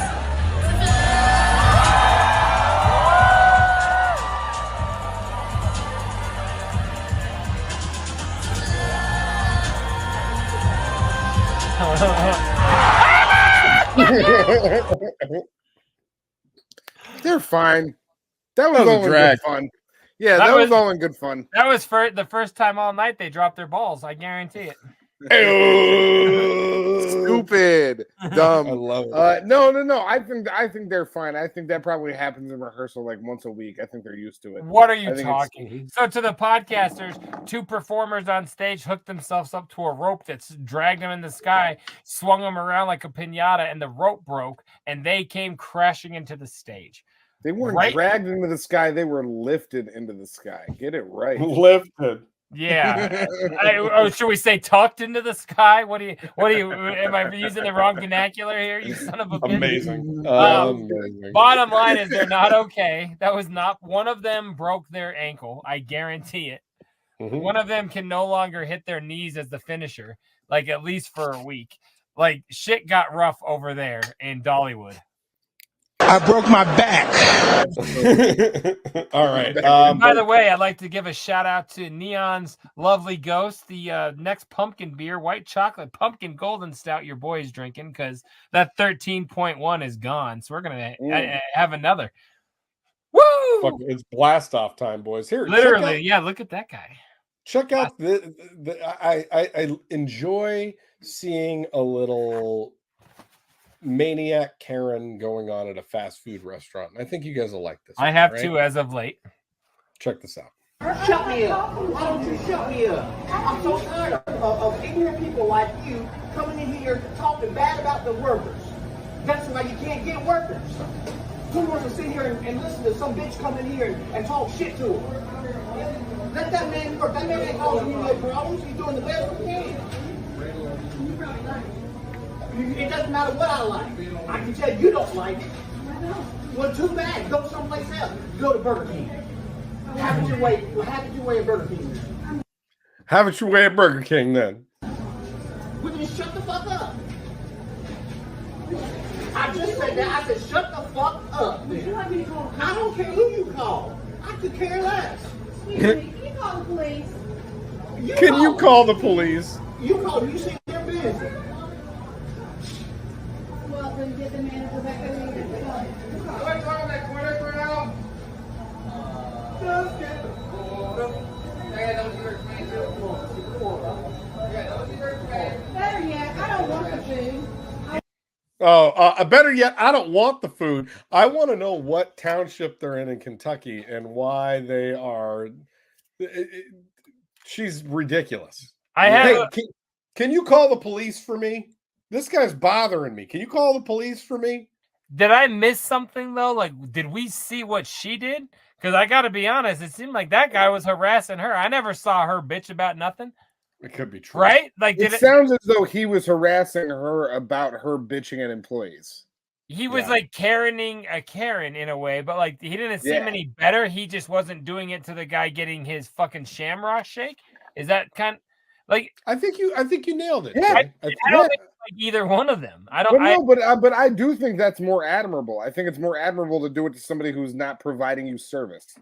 They're fine. That was all in good fun. Yeah, that was all in good fun. That was for the first time all night they dropped their balls. I guarantee it. Stupid, dumb. I love it. No. I think they're fine. I think that probably happens in rehearsal like once a week. I think they're used to it. What are you talking? So to the podcasters, 2 performers on stage hooked themselves up to a rope that's dragged them in the sky, swung them around like a piñata, and the rope broke, and they came crashing into the stage. They weren't dragged into the sky; they were lifted into the sky. Get it right. Lifted. Yeah. Should we say tucked into the sky? What do you? Am I using the wrong vernacular here? You son of a bitch. Amazing. Amazing. Bottom line is they're not okay. That was not one of them broke their ankle. I guarantee it. Mm-hmm. One of them can no longer hit their knees as the finisher, like at least for a week. Like shit got rough over there in Dollywood. I broke my back. All right. By the way, I'd like to give a shout out to Neon's Lovely Ghost, the next pumpkin beer, white chocolate pumpkin golden stout your boy is drinking, because that 13.1 is gone. So we're going to have another. Woo! Fuck, it's blast off time, boys. Here, literally, yeah, look at that guy. Check out I enjoy seeing a little maniac Karen going on at a fast food restaurant. I think you guys will like this. I have too as of late. Check this out. Shut me up. Why don't you shut me up? I'm so tired of ignorant people like you coming in here talking bad about the workers. That's why you can't get workers. Who wants to sit here and listen to some bitch come in here and talk shit to him? Let that man work. That man ain't causing you no problems. He's doing the best he can. It doesn't matter what I like. I can tell you don't like it. Well, too bad. Go someplace else. Go to Burger King. Have it your way at Burger King. Have it your way at Burger King then. Would you shut the fuck up? I just said that. I said, shut the fuck up. Man. I don't care who you call. I could care less. Excuse me, can you call the police? Can you call the police? You call. You say they're busy. Well, then get the manager back over here. Better yet, I don't want the food. Better yet, I don't want the food. I want to know what township they're in Kentucky and why they are. She's ridiculous. Can you call the police for me? This guy's bothering me. Can you call the police for me? Did I miss something though? Like, did we see what she did? Because I got to be honest, it seemed like that guy was harassing her. I never saw her bitch about nothing. It could be true, right? Like, it sounds as though he was harassing her about her bitching at employees. He was like Karening a Karen in a way, but like he didn't seem any better. He just wasn't doing it to the guy getting his fucking shamrock shake. Is that kind of like? I think you nailed it. Yeah, I don't think like either one of them. I don't. But I do think that's more admirable. I think it's more admirable to do it to somebody who's not providing you service.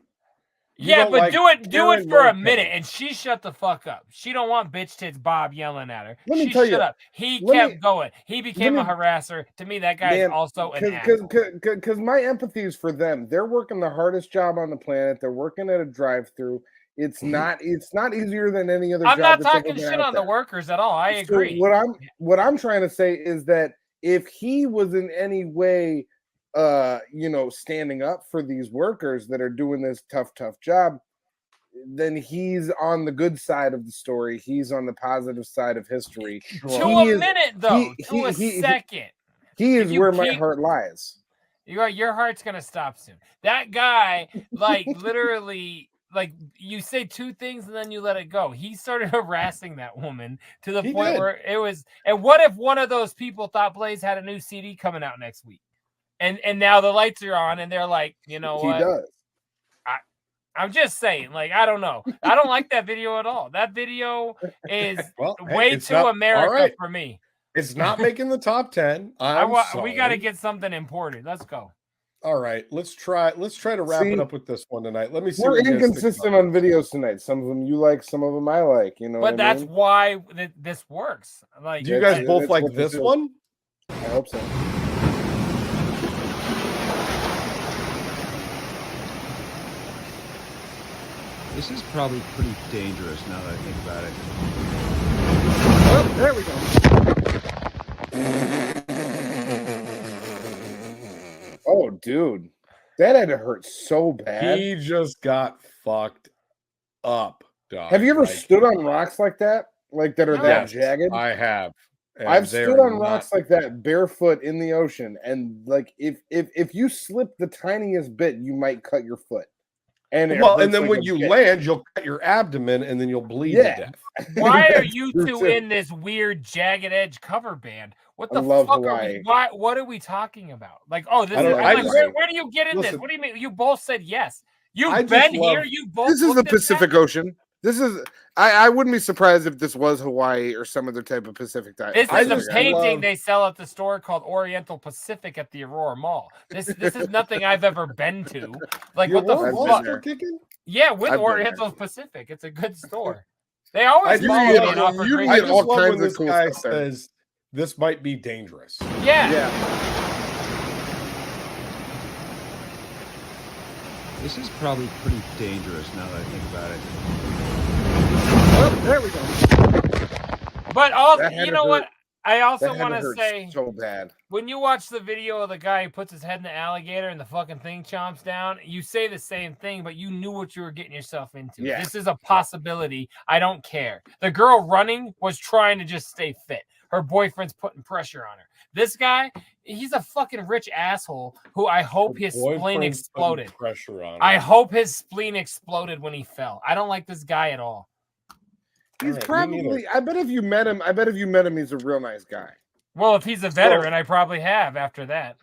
Yeah, but do it for a minute, and she shut the fuck up. She don't want bitch tits Bob yelling at her. She shut up. He kept going. He became a harasser. To me, that guy is also an asshole. Because my empathy is for them. They're working the hardest job on the planet. They're working at a drive-through. It's not easier than any other job. I'm not talking shit on the workers at all. I agree. What I'm trying to say is that if he was in any way standing up for these workers that are doing this tough job, then he's on the good side of the story. He's on the positive side of history. To a minute, though. To a second. He is where my heart lies. You're right. Your heart's going to stop soon. That guy, like, literally, like, you say two things and then you let it go. He started harassing that woman to the point where it was. And what if one of those people thought Blaze had a new CD coming out next week? And now the lights are on, and they're like, you know what? He does. I'm just saying, like, I don't know. I don't like that video at all. That video is way too America for me. It's not making the top 10. We got to get something imported. Let's go. All right, let's try to wrap it up with this one tonight. Let me see. We're inconsistent on videos tonight. Some of them you like, some of them I like. You know, but that's why this works. Like, do you guys both like this one? I hope so. This is probably pretty dangerous now that I think about it. Oh, there we go. Oh, dude. That had to hurt so bad. He just got fucked up, dog. Have you ever stood on rocks like that? Like that are that jagged? I have. I've stood on rocks like that barefoot in the ocean. And like if you slip the tiniest bit, you might cut your foot. And then when you land, you'll cut your abdomen and then you'll bleed to death. Why are you two in this weird jagged edge cover band? What the fuck are we? What are we talking about? Like, where do you get in this? What do you mean? You both said yes. You've been here. You both. This is the Pacific Ocean. This is. I wouldn't be surprised if this was Hawaii or some other type of Pacific dive. This is a painting they sell at the store called Oriental Pacific at the Aurora Mall. This is nothing I've ever been to. Like, what the fuck? Yeah, with Oriental Pacific, it's a good store. They always follow me and offer great. I just love when this guy says this might be dangerous. Yeah. This is probably pretty dangerous now that I think about it. Oh, there we go. But also, you know what? I also want to say, so bad. When you watch the video of the guy who puts his head in the alligator and the fucking thing chomps down, you say the same thing, but you knew what you were getting yourself into. Yeah. This is a possibility. I don't care. The girl running was trying to just stay fit. Her boyfriend's putting pressure on her. This guy, he's a fucking rich asshole who I hope his spleen exploded. I hope his spleen exploded when he fell. I don't like this guy at all. He's probably. I bet if you met him, he's a real nice guy. Well, if he's a veteran, I probably have after that.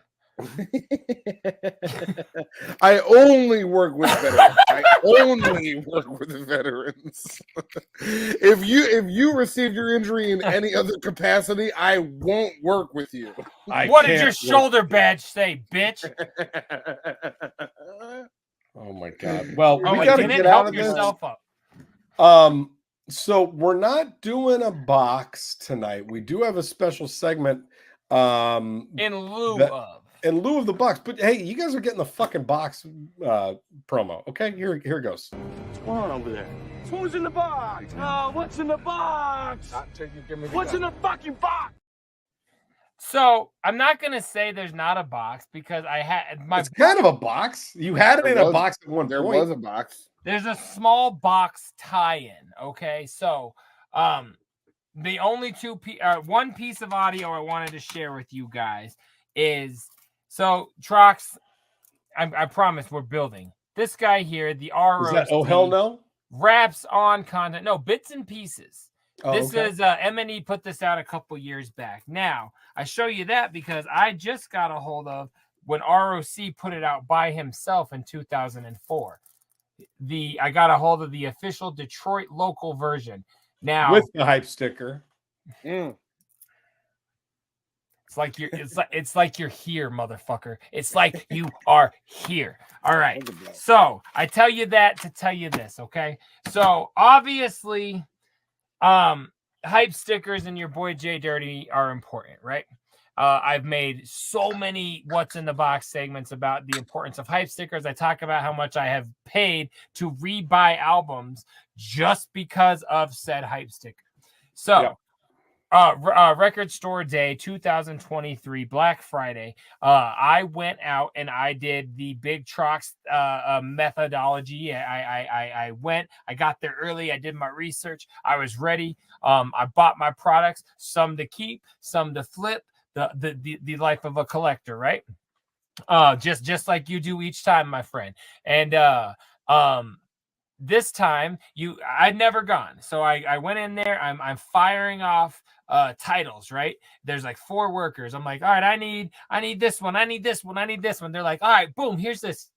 I only work with veterans. I only work with veterans. If you received your injury in any other capacity, I won't work with you. What did your shoulder badge say, bitch? Oh my god. Well, Oh, we got to didn't get help out of this. yourself up. So we're not doing a box tonight. We do have a special segment In lieu of the box. But hey, you guys are getting the fucking box promo. Okay, here it goes. What's going on over there? Who's in the box? Oh, what's in the box? What's in the fucking box? So I'm not gonna say there's not a box because I had my. It's kind of a box. You had it in a box at one point. There was a box. There's a small box tie-in. Okay, so the only one piece of audio I wanted to share with you guys is so Trox. I promise we're building this guy here. The ROC. Is that, oh hell no? Wraps on content. No, bits and pieces. Oh, This okay. is M&E put this out a couple years back. Now, I show you that because I just got a hold of when ROC put it out by himself in 2004. I got a hold of the official Detroit local version. Now With the hype sticker. it's like you're here, motherfucker. It's like you are here. All right. So I tell you that to tell you this, okay? So obviously hype stickers and your boy JDirty are important, right? I've made so many what's in the box segments about the importance of hype stickers. I talk about how much I have paid to rebuy albums just because of said hype sticker. So Record Store Day 2023 Black Friday, I went out and I did the big Trox methodology. I went, I got there early, I did my research, I was ready. I bought my products, some to keep, some to flip, the life of a collector, right? Just like you do each time, my friend. And this time I'd never gone, so I went in there. I'm firing off titles, right? There's like 4 workers. I'm like, all right, I need this one, I need this one, I need this one. They're like, all right, boom, here's this.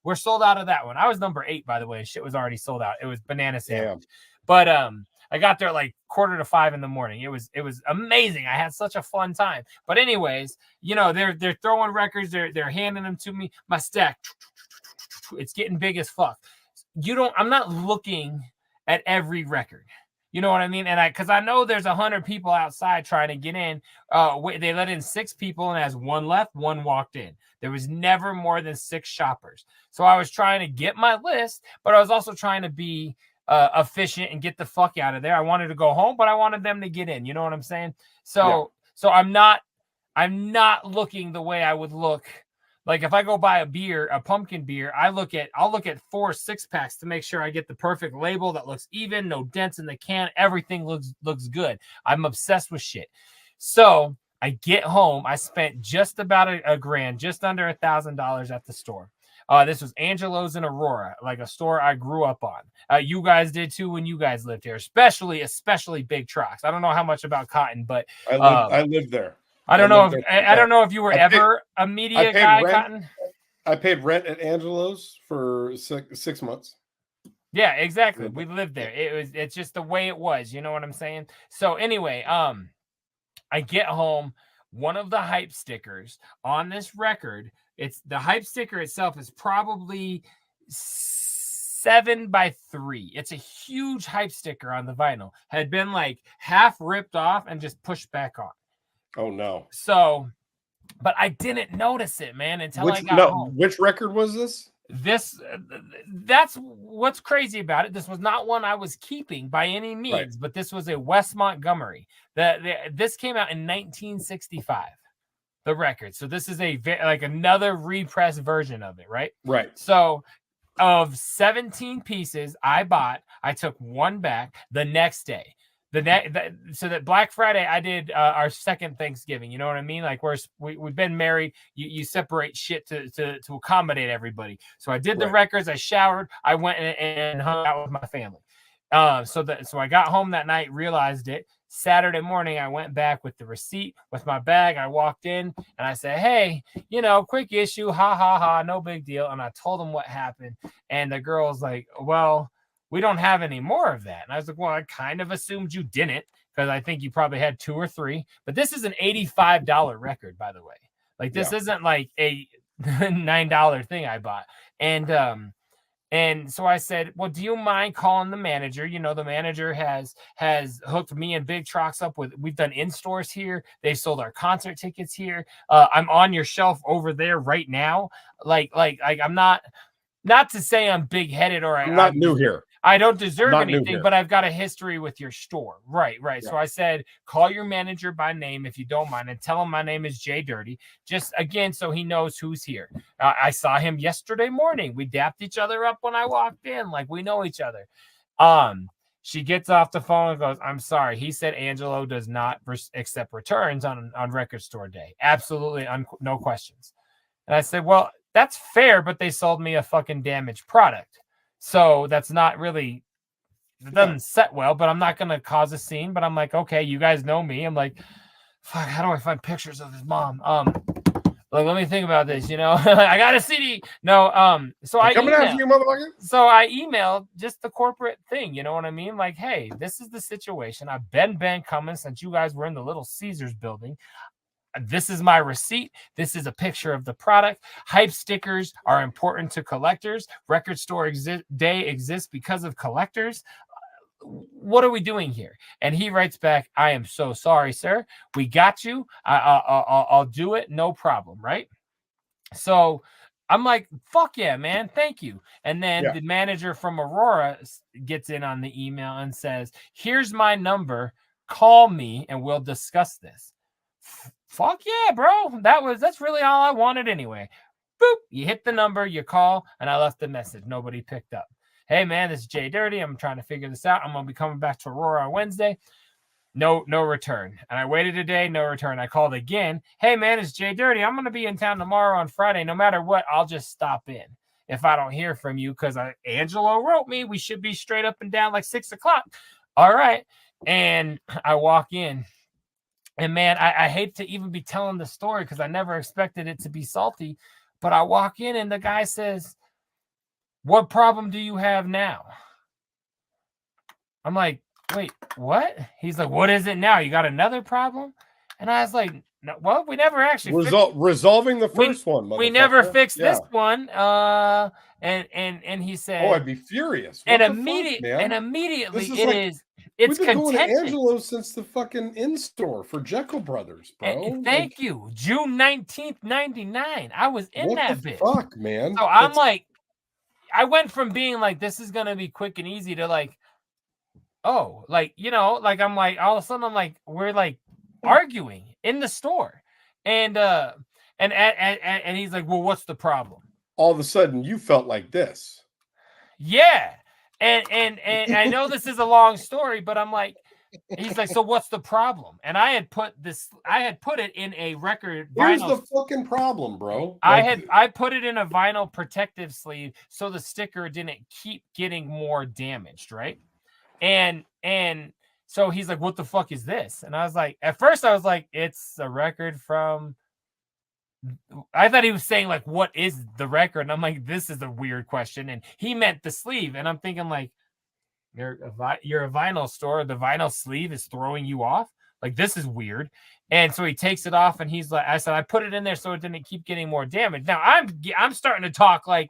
We're sold out of that one. I was number 8, by the way. Shit was already sold out. It was banana sandwich. But I got there at like 4:45 in the morning. It was amazing. I had such a fun time. But anyways, they're throwing records, they're handing them to me. My stack, it's getting big as fuck. I'm not looking at every record. You know what I mean? And because I know there's 100 people outside trying to get in. They let in 6 people, and as 1 left, 1 walked in. There was never more than 6 shoppers. So I was trying to get my list, but I was also trying to be efficient and get the fuck out of there. I wanted to go home, but I wanted them to get in. You know what I'm saying? So I'm not looking the way I would look. Like if I go buy a pumpkin beer, I'll look at 4 6-packs to make sure I get the perfect label that looks even, no dents in the can, everything looks good. I'm obsessed with shit. So I get home, I spent just about a grand, just under $1,000 at the store. This was Angelo's in Aurora, like a store I grew up on. You guys did too when you guys lived here, especially big Trox. I don't know how much about Cotton, but I lived there. I don't know if you were ever a media guy, Cotton. I paid rent at Angelo's for 6 months. Yeah, exactly. We lived there. It's just the way it was. You know what I'm saying? So anyway, I get home. One of the hype stickers on this record, it's the hype sticker itself is probably 7x3. It's a huge hype sticker on the vinyl. Had been like half ripped off and just pushed back on. Oh no. So, but I didn't notice it, man, until I got home. Which record was this? That's what's crazy about it. This was not one I was keeping by any means, but this was a Wes Montgomery. This came out in 1965, the record. So this is another repressed version of it, right? Right. So of 17 pieces I took 1 back the next day. So that Black Friday, I did our second Thanksgiving. You know what I mean? Like we've been married. You separate shit to accommodate everybody. So I did the records. I showered. I went and hung out with my family. So I got home that night, realized it, Saturday morning, I went back with the receipt with my bag. I walked in and I said, hey, quick issue. Ha, ha, ha. No big deal. And I told them what happened. And the girl's like, well, we don't have any more of that. And I was like, well, I kind of assumed you didn't because I think you probably had 2 or 3. But this is an $85 record, by the way. Like this isn't like a $9 thing I bought. And so I said, well, do you mind calling the manager? The manager has hooked me and Big Trox up with, we've done in-stores here. They sold our concert tickets here. I'm on your shelf over there right now. Like I'm not to say I'm big-headed or I'm not new here. I don't deserve anything, but I've got a history with your store. Right. Yeah. So I said, call your manager by name if you don't mind and tell him my name is JDirty. Just again, so he knows who's here. I saw him yesterday morning. We dapped each other up when I walked in. Like we know each other. She gets off the phone and goes, I'm sorry. He said Angelo does not accept returns on record store day. Absolutely. No questions. And I said, well, that's fair, but they sold me a fucking damaged product. So that's not really, it doesn't set well, but I'm not going to cause a scene. But I'm like, okay, you guys know me. I'm like, fuck, how do I find pictures of his mom? Like, let me think about this, I got a CD. No, so I emailed, you, motherfucker. So I emailed just the corporate thing, you know what I mean? Like, hey, this is the situation. I've been coming since you guys were in the Little Caesars building. This is my receipt. This is a picture of the product. Hype stickers are important to collectors. Record store day exists because of collectors. What are we doing here? And he writes back, I am so sorry, sir. We got you. I'll do it. No problem. Right. So I'm like, fuck yeah, man. Thank you. And then the manager from Aurora gets in on the email and says, here's my number. Call me and we'll discuss this. Fuck yeah, bro. That's really all I wanted anyway. Boop. You hit the number, you call, and I left the message. Nobody picked up. Hey, man, this is JDirty. I'm trying to figure this out. I'm going to be coming back to Aurora on Wednesday. No return. And I waited a day, no return. I called again. Hey, man, it's JDirty. I'm going to be in town tomorrow on Friday. No matter what, I'll just stop in if I don't hear from you because Angelo wrote me. We should be straight up and down like 6 o'clock. All right. And I walk in. And man, I hate to even be telling the story because I never expected it to be salty. But I walk in and the guy says, what problem do you have now? I'm like, wait, what? He's like, what is it now? You got another problem? And I was like, no, well, we never actually resolving the first one. We never fixed this one. And he said, oh, I'd be furious. What immediately it's we've been going to contentious. Angelo's since the fucking in-store for Jekyll Brothers, bro. Thank you. June 19th, 99. I was in that bit. Fuck, man. So I'm like, I went from being like, this is going to be quick and easy to like, oh, like, I'm like, all of a sudden I'm like, we're like arguing in the store. And he's like, well, what's the problem? All of a sudden you felt like this. Yeah. And I know this is a long story, but I'm like, he's like, so what's the problem? And I had put it in a record. Here's the fucking problem, bro. I put it in a vinyl protective sleeve so the sticker didn't keep getting more damaged, right? And so he's like, what the fuck is this? And I was like, at first I was like, it's a record from. I thought he was saying like, what is the record? And I'm like, this is a weird question. And he meant the sleeve. And I'm thinking like, you're a vinyl store. The vinyl sleeve is throwing you off. Like, this is weird. And so he takes it off and he's like, I said, I put it in there so it didn't keep getting more damage. Now I'm starting to talk like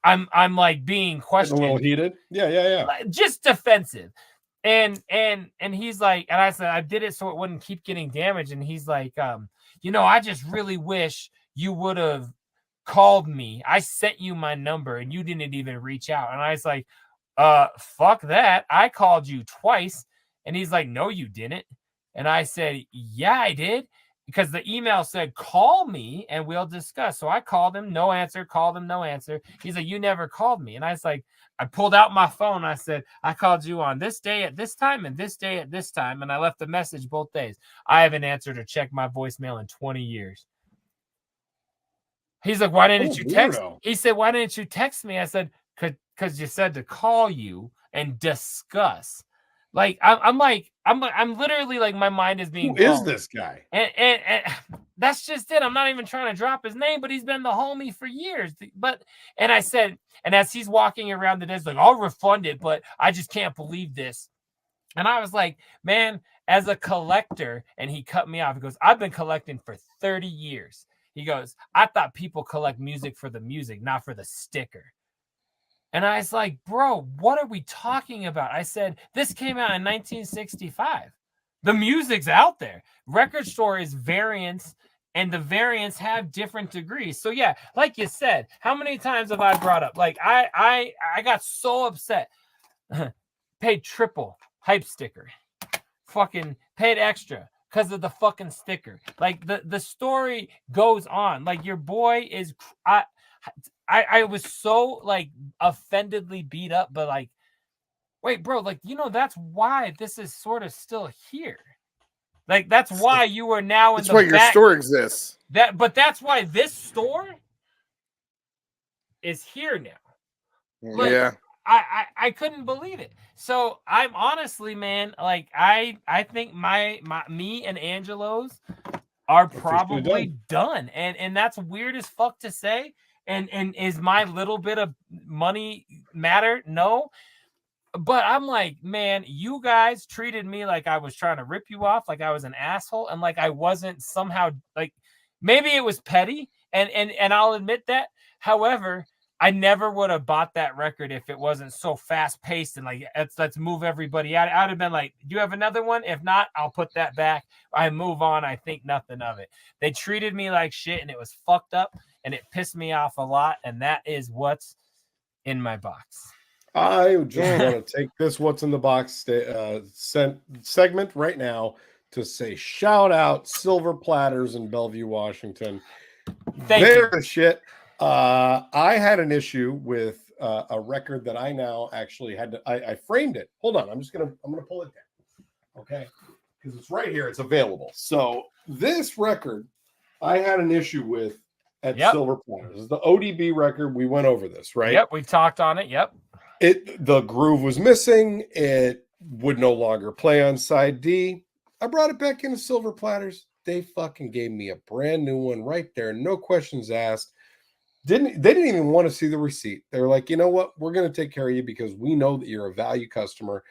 I'm like being questioned. A little heated. Yeah. Just defensive. And he's like, and I said, I did it so it wouldn't keep getting damaged. And he's like, I just really wish you would have called me. I sent you my number and you didn't even reach out. And I was like, fuck that. I called you twice. And he's like, no, you didn't. And I said, yeah, I did. Because the email said, call me and we'll discuss. So I called him, no answer, called him, no answer. He's like, you never called me. And I was like, I pulled out my phone. I said, I called you on this day at this time and this day at this time. And I left a message both days. I haven't answered or checked my voicemail in 20 years. He's like, why didn't you text? He said, why didn't you text me? I said, because you said to call you and discuss. Like I'm literally like my mind is being Who is blown. this guy? And that's just it. I'm not even trying to drop his name, but he's been the homie for years. And I said, and as he's walking around the desk, like, I'll refund it, but I just can't believe this. And I was like, man, as a collector, and he cut me off. He goes, I've been collecting for 30 years. He goes, I thought people collect music for the music, not for the sticker. And I was like, bro, what are we talking about? I said, this came out in 1965. The music's out there. Record store is variants, and the variants have different degrees. So yeah, like you said, how many times have I brought up? Like I got so upset. Paid triple hype sticker. Fucking paid extra because of the fucking sticker. Like the story goes on. Like your boy is I was so like offendedly beat up, but like, wait, bro, like, that's why this is sort of still here. Like, that's why you are now in That's why your store exists. But that's why this store is here now. Like, Yeah. I couldn't believe it. So I'm honestly, man, like I think me and Angelo's are probably done. And that's weird as fuck to say. And is my little bit of money matter? No. But I'm like, man, you guys treated me like I was trying to rip you off, like I was an asshole, and like I wasn't somehow, like, maybe it was petty, and I'll admit that. However, I never would have bought that record if it wasn't so fast paced and like let's move everybody out. I'd have been like, do you have another one? If not, I'll put that back. I move on. I think nothing of it. They treated me like shit, and it was fucked up, and it pissed me off a lot. And that is what's in my box. I just want to take this "What's in the Box" segment right now to say shout out Silver Platters in Bellevue, Washington. They're the shit. I had an issue with a record that I now actually had to. I framed it. Hold on, I'm gonna pull it down, okay? Because it's right here. It's available. So this record, I had an issue with at Silver Platters. This is the ODB record. We went over this, right? Yep, we've talked on it. Yep. The groove was missing. It would no longer play on side D. I brought it back into Silver Platters. They fucking gave me a brand new one right there. No questions asked. They didn't even want to see the receipt. They were like, you know what? We're going to take care of you because we know that you're a value customer.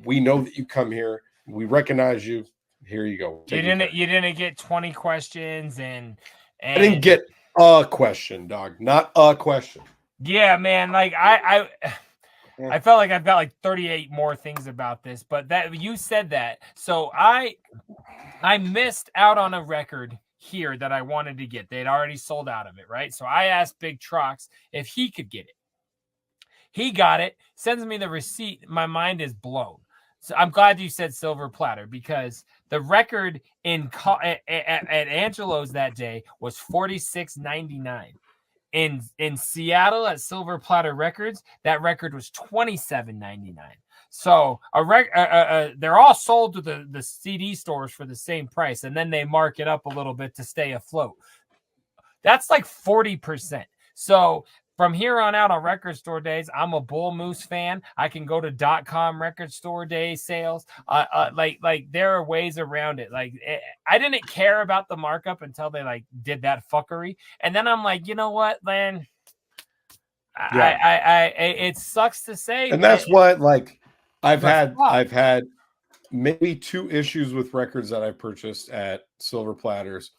We know that you come here. We recognize you. Here you go. You didn't get 20 questions and I didn't get a question, dog. Not a question. Yeah, man. Like I felt like I've got like 38 more things about this, but that you said that. So I missed out on a record here that I wanted to get. They'd already sold out of it, right? So I asked Big Trox if he could get it. He got it, sends me the receipt. My mind is blown. So I'm glad you said Silver Platter because the record at Angelo's that day was $46.99. In Seattle at Silver Platter Records, that record was $27.99. So they're all sold to the CD stores for the same price, and then they mark it up a little bit to stay afloat. That's like 40%. So from here on out on record store days, I'm a Bull Moose fan. I can go to .com record store day sales. Like there are ways around it. Like I didn't care about the markup until they like did that fuckery, and then I'm like, you know what, man? It sucks to say, and that's what like I've had maybe 2 issues with records that I purchased at Silver Platters.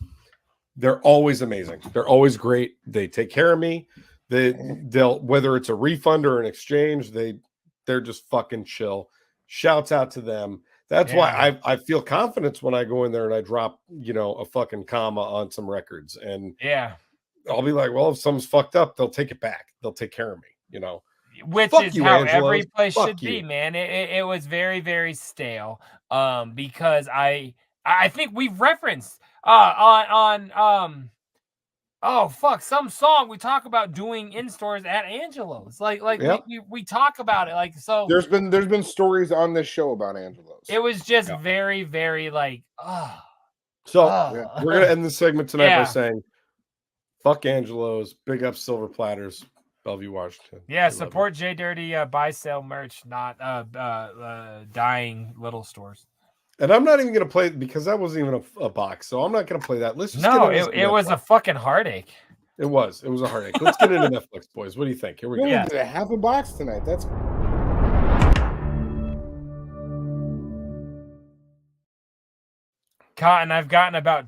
They're always amazing. They're always great. They take care of me. They'll whether it's a refund or an exchange, they're just fucking chill. Shouts out to them. That's why I feel confidence when I go in there and I drop, a fucking comma on some records. And I'll be like, well, if something's fucked up, they'll take it back. They'll take care of me, Which Fuck is you, how Angelos. every place Fuck should you. be, man. It was very, very stale. Because I think we've referenced some song we talk about doing in stores at Angelo's. We talk about it. Like, so There's been stories on this show about Angelo's. it was just very, very like, So we're gonna end the segment tonight by Yeah. saying, fuck Angelos, big up Silver Platters. Bellevue, Washington. Yeah, We love support JDirty buy sale merch, not dying little stores. you. And I'm not even gonna play it because that wasn't even a box, so I'm not gonna play that. Let's just No, get into it was a fucking heartache. It was a heartache. Let's get into Netflix, boys. What do you think? Here we go. We only did a half a box tonight. That's Cotton, I've gotten about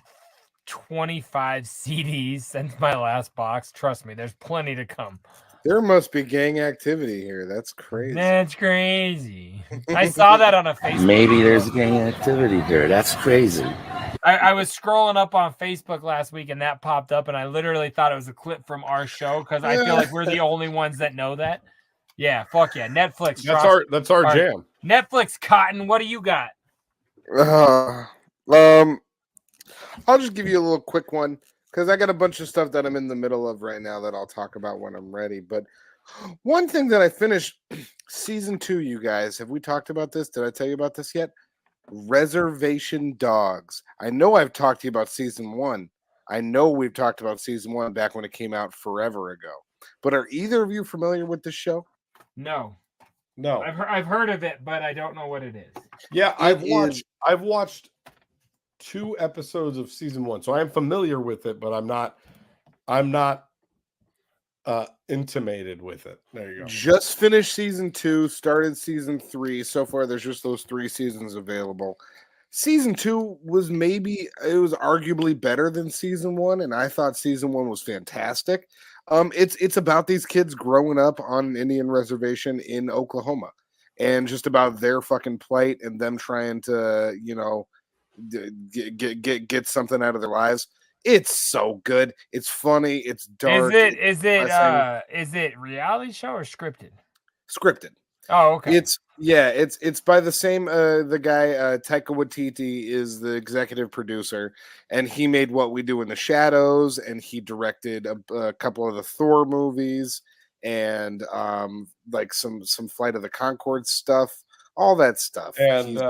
25 CDs since my last box. Trust me, there's plenty to come. there must be gang activity here. That's crazy. That's crazy. I saw that on a Facebook. Maybe there's gang activity here. That's crazy. I was scrolling up on Facebook last week and that popped up, and I literally thought it was a clip from our show because I feel like we're the only ones that know that. Yeah, fuck yeah. Netflix. That's our jam. Netflix, Cotton, what do you got? I'll just give you a little quick one because I got a bunch of stuff that I'm in the middle of right now that I'll talk about when I'm ready. But one thing that I finished season 2, you guys, have we talked about this? Did I tell you about this yet? Reservation Dogs. I know I've talked to you about season 1. I know we've talked about season 1 back when it came out forever ago. But are either of you familiar with this show? No. No. I've heard of it, but I don't know what it is. Yeah, I've watched 2 episodes of season 1, so I am familiar with it, but I'm not intimated with it. There you go. Just finished season 2, started season 3. So far, there's just those 3 seasons available. Season 2 was arguably better than season 1, and I thought season 1 was fantastic. It's about these kids growing up on an Indian reservation in Oklahoma, and just about their fucking plight and them trying to, get something out of their lives. It's so good. It's funny. It's dark. Is it reality show or scripted? Scripted. Oh, okay. It's by the same the guy Taika Waititi is the executive producer, and he made What We Do in the Shadows, and he directed a couple of the Thor movies, and like some Flight of the Conchords stuff, all that stuff. And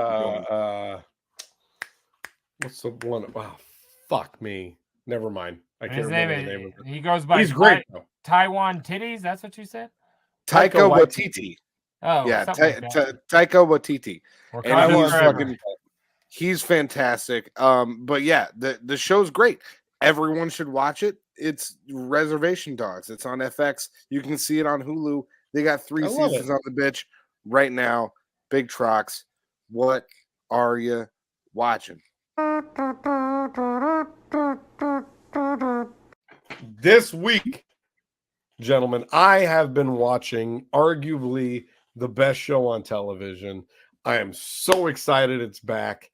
what's the one? Wow, fuck me. Never mind. I can't remember the name of it. He goes by He's great, though. Taiwan Titties. That's what you said? Taika Waititi. Oh, yeah, like Taika Waititi. And he's fantastic. But yeah, the show's great. Everyone should watch it. It's Reservation Dogs. It's on FX. You can see it on Hulu. They got 3 seasons on the bitch right now. Big Trox. What are you watching? This week, gentlemen, I have been watching arguably the best show on television. I am so excited it's back.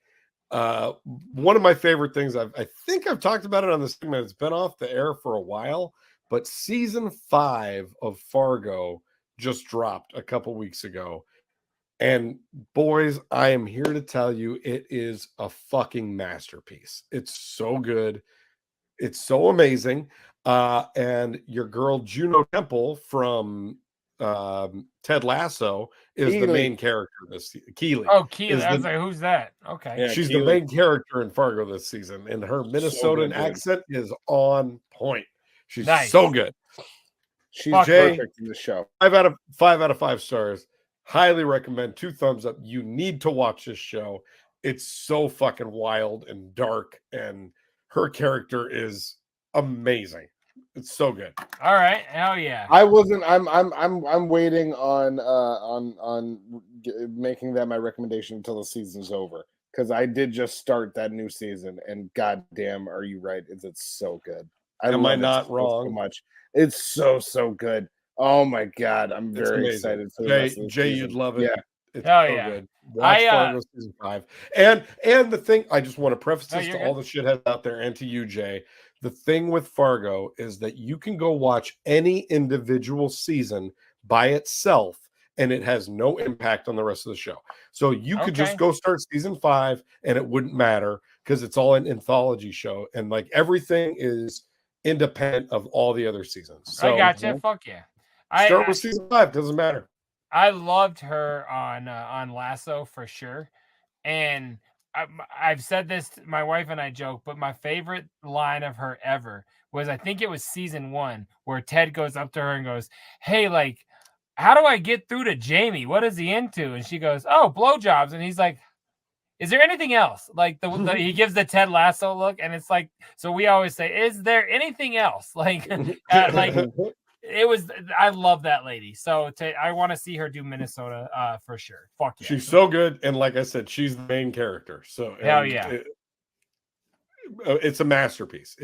One of my favorite things, I think I've talked about it on the segment. It's been off the air for a while, but season 5 of Fargo just dropped a couple weeks ago. And boys, I am here to tell you it is a fucking masterpiece. It's so good. It's so amazing. And your girl Juno Temple from Ted Lasso is the main character this Keely. Oh, Keely. I was like, who's that? Okay. Yeah, she's the main character in Fargo this season, and her Minnesotan accent is on point. She's so good. She's perfect in the show. 5 out of 5 stars. Highly recommend. 2 thumbs up. You need to watch this show. It's so fucking wild and dark, and her character is amazing. It's so good. All right, hell yeah. I'm waiting on making that my recommendation until the season's over, because I did just start that new season, and goddamn, are you right? It's so good. Am I not wrong? So much. It's so good. Oh my god, I'm very excited for the rest of the Jay, season. you'd love it. Yeah. It's so good. Watch Fargo season 5. And the thing, I just want to preface this to all the shitheads out there and to you, Jay. The thing with Fargo is that you can go watch any individual season by itself, and it has no impact on the rest of the show. So you could just go start season 5, and it wouldn't matter because it's all an anthology show, and like everything is independent of all the other seasons. So, I gotcha. Fuck yeah. Start with season 5. Doesn't matter. I loved her on Lasso for sure, and I've said this, my wife and I joke, but my favorite line of her ever was, I think it was season 1, where Ted goes up to her and goes, "Hey, like, how do I get through to Jamie? What is he into?" And she goes, "Oh, blowjobs." And he's like, "Is there anything else?" Like he gives the Ted Lasso look, and it's like, so we always say, "Is there anything else?" Like, it was. I love that lady. So I want to see her do Minnesota for sure. Fuck yeah, she's so good, and like I said, she's the main character. So hell yeah. It's a masterpiece.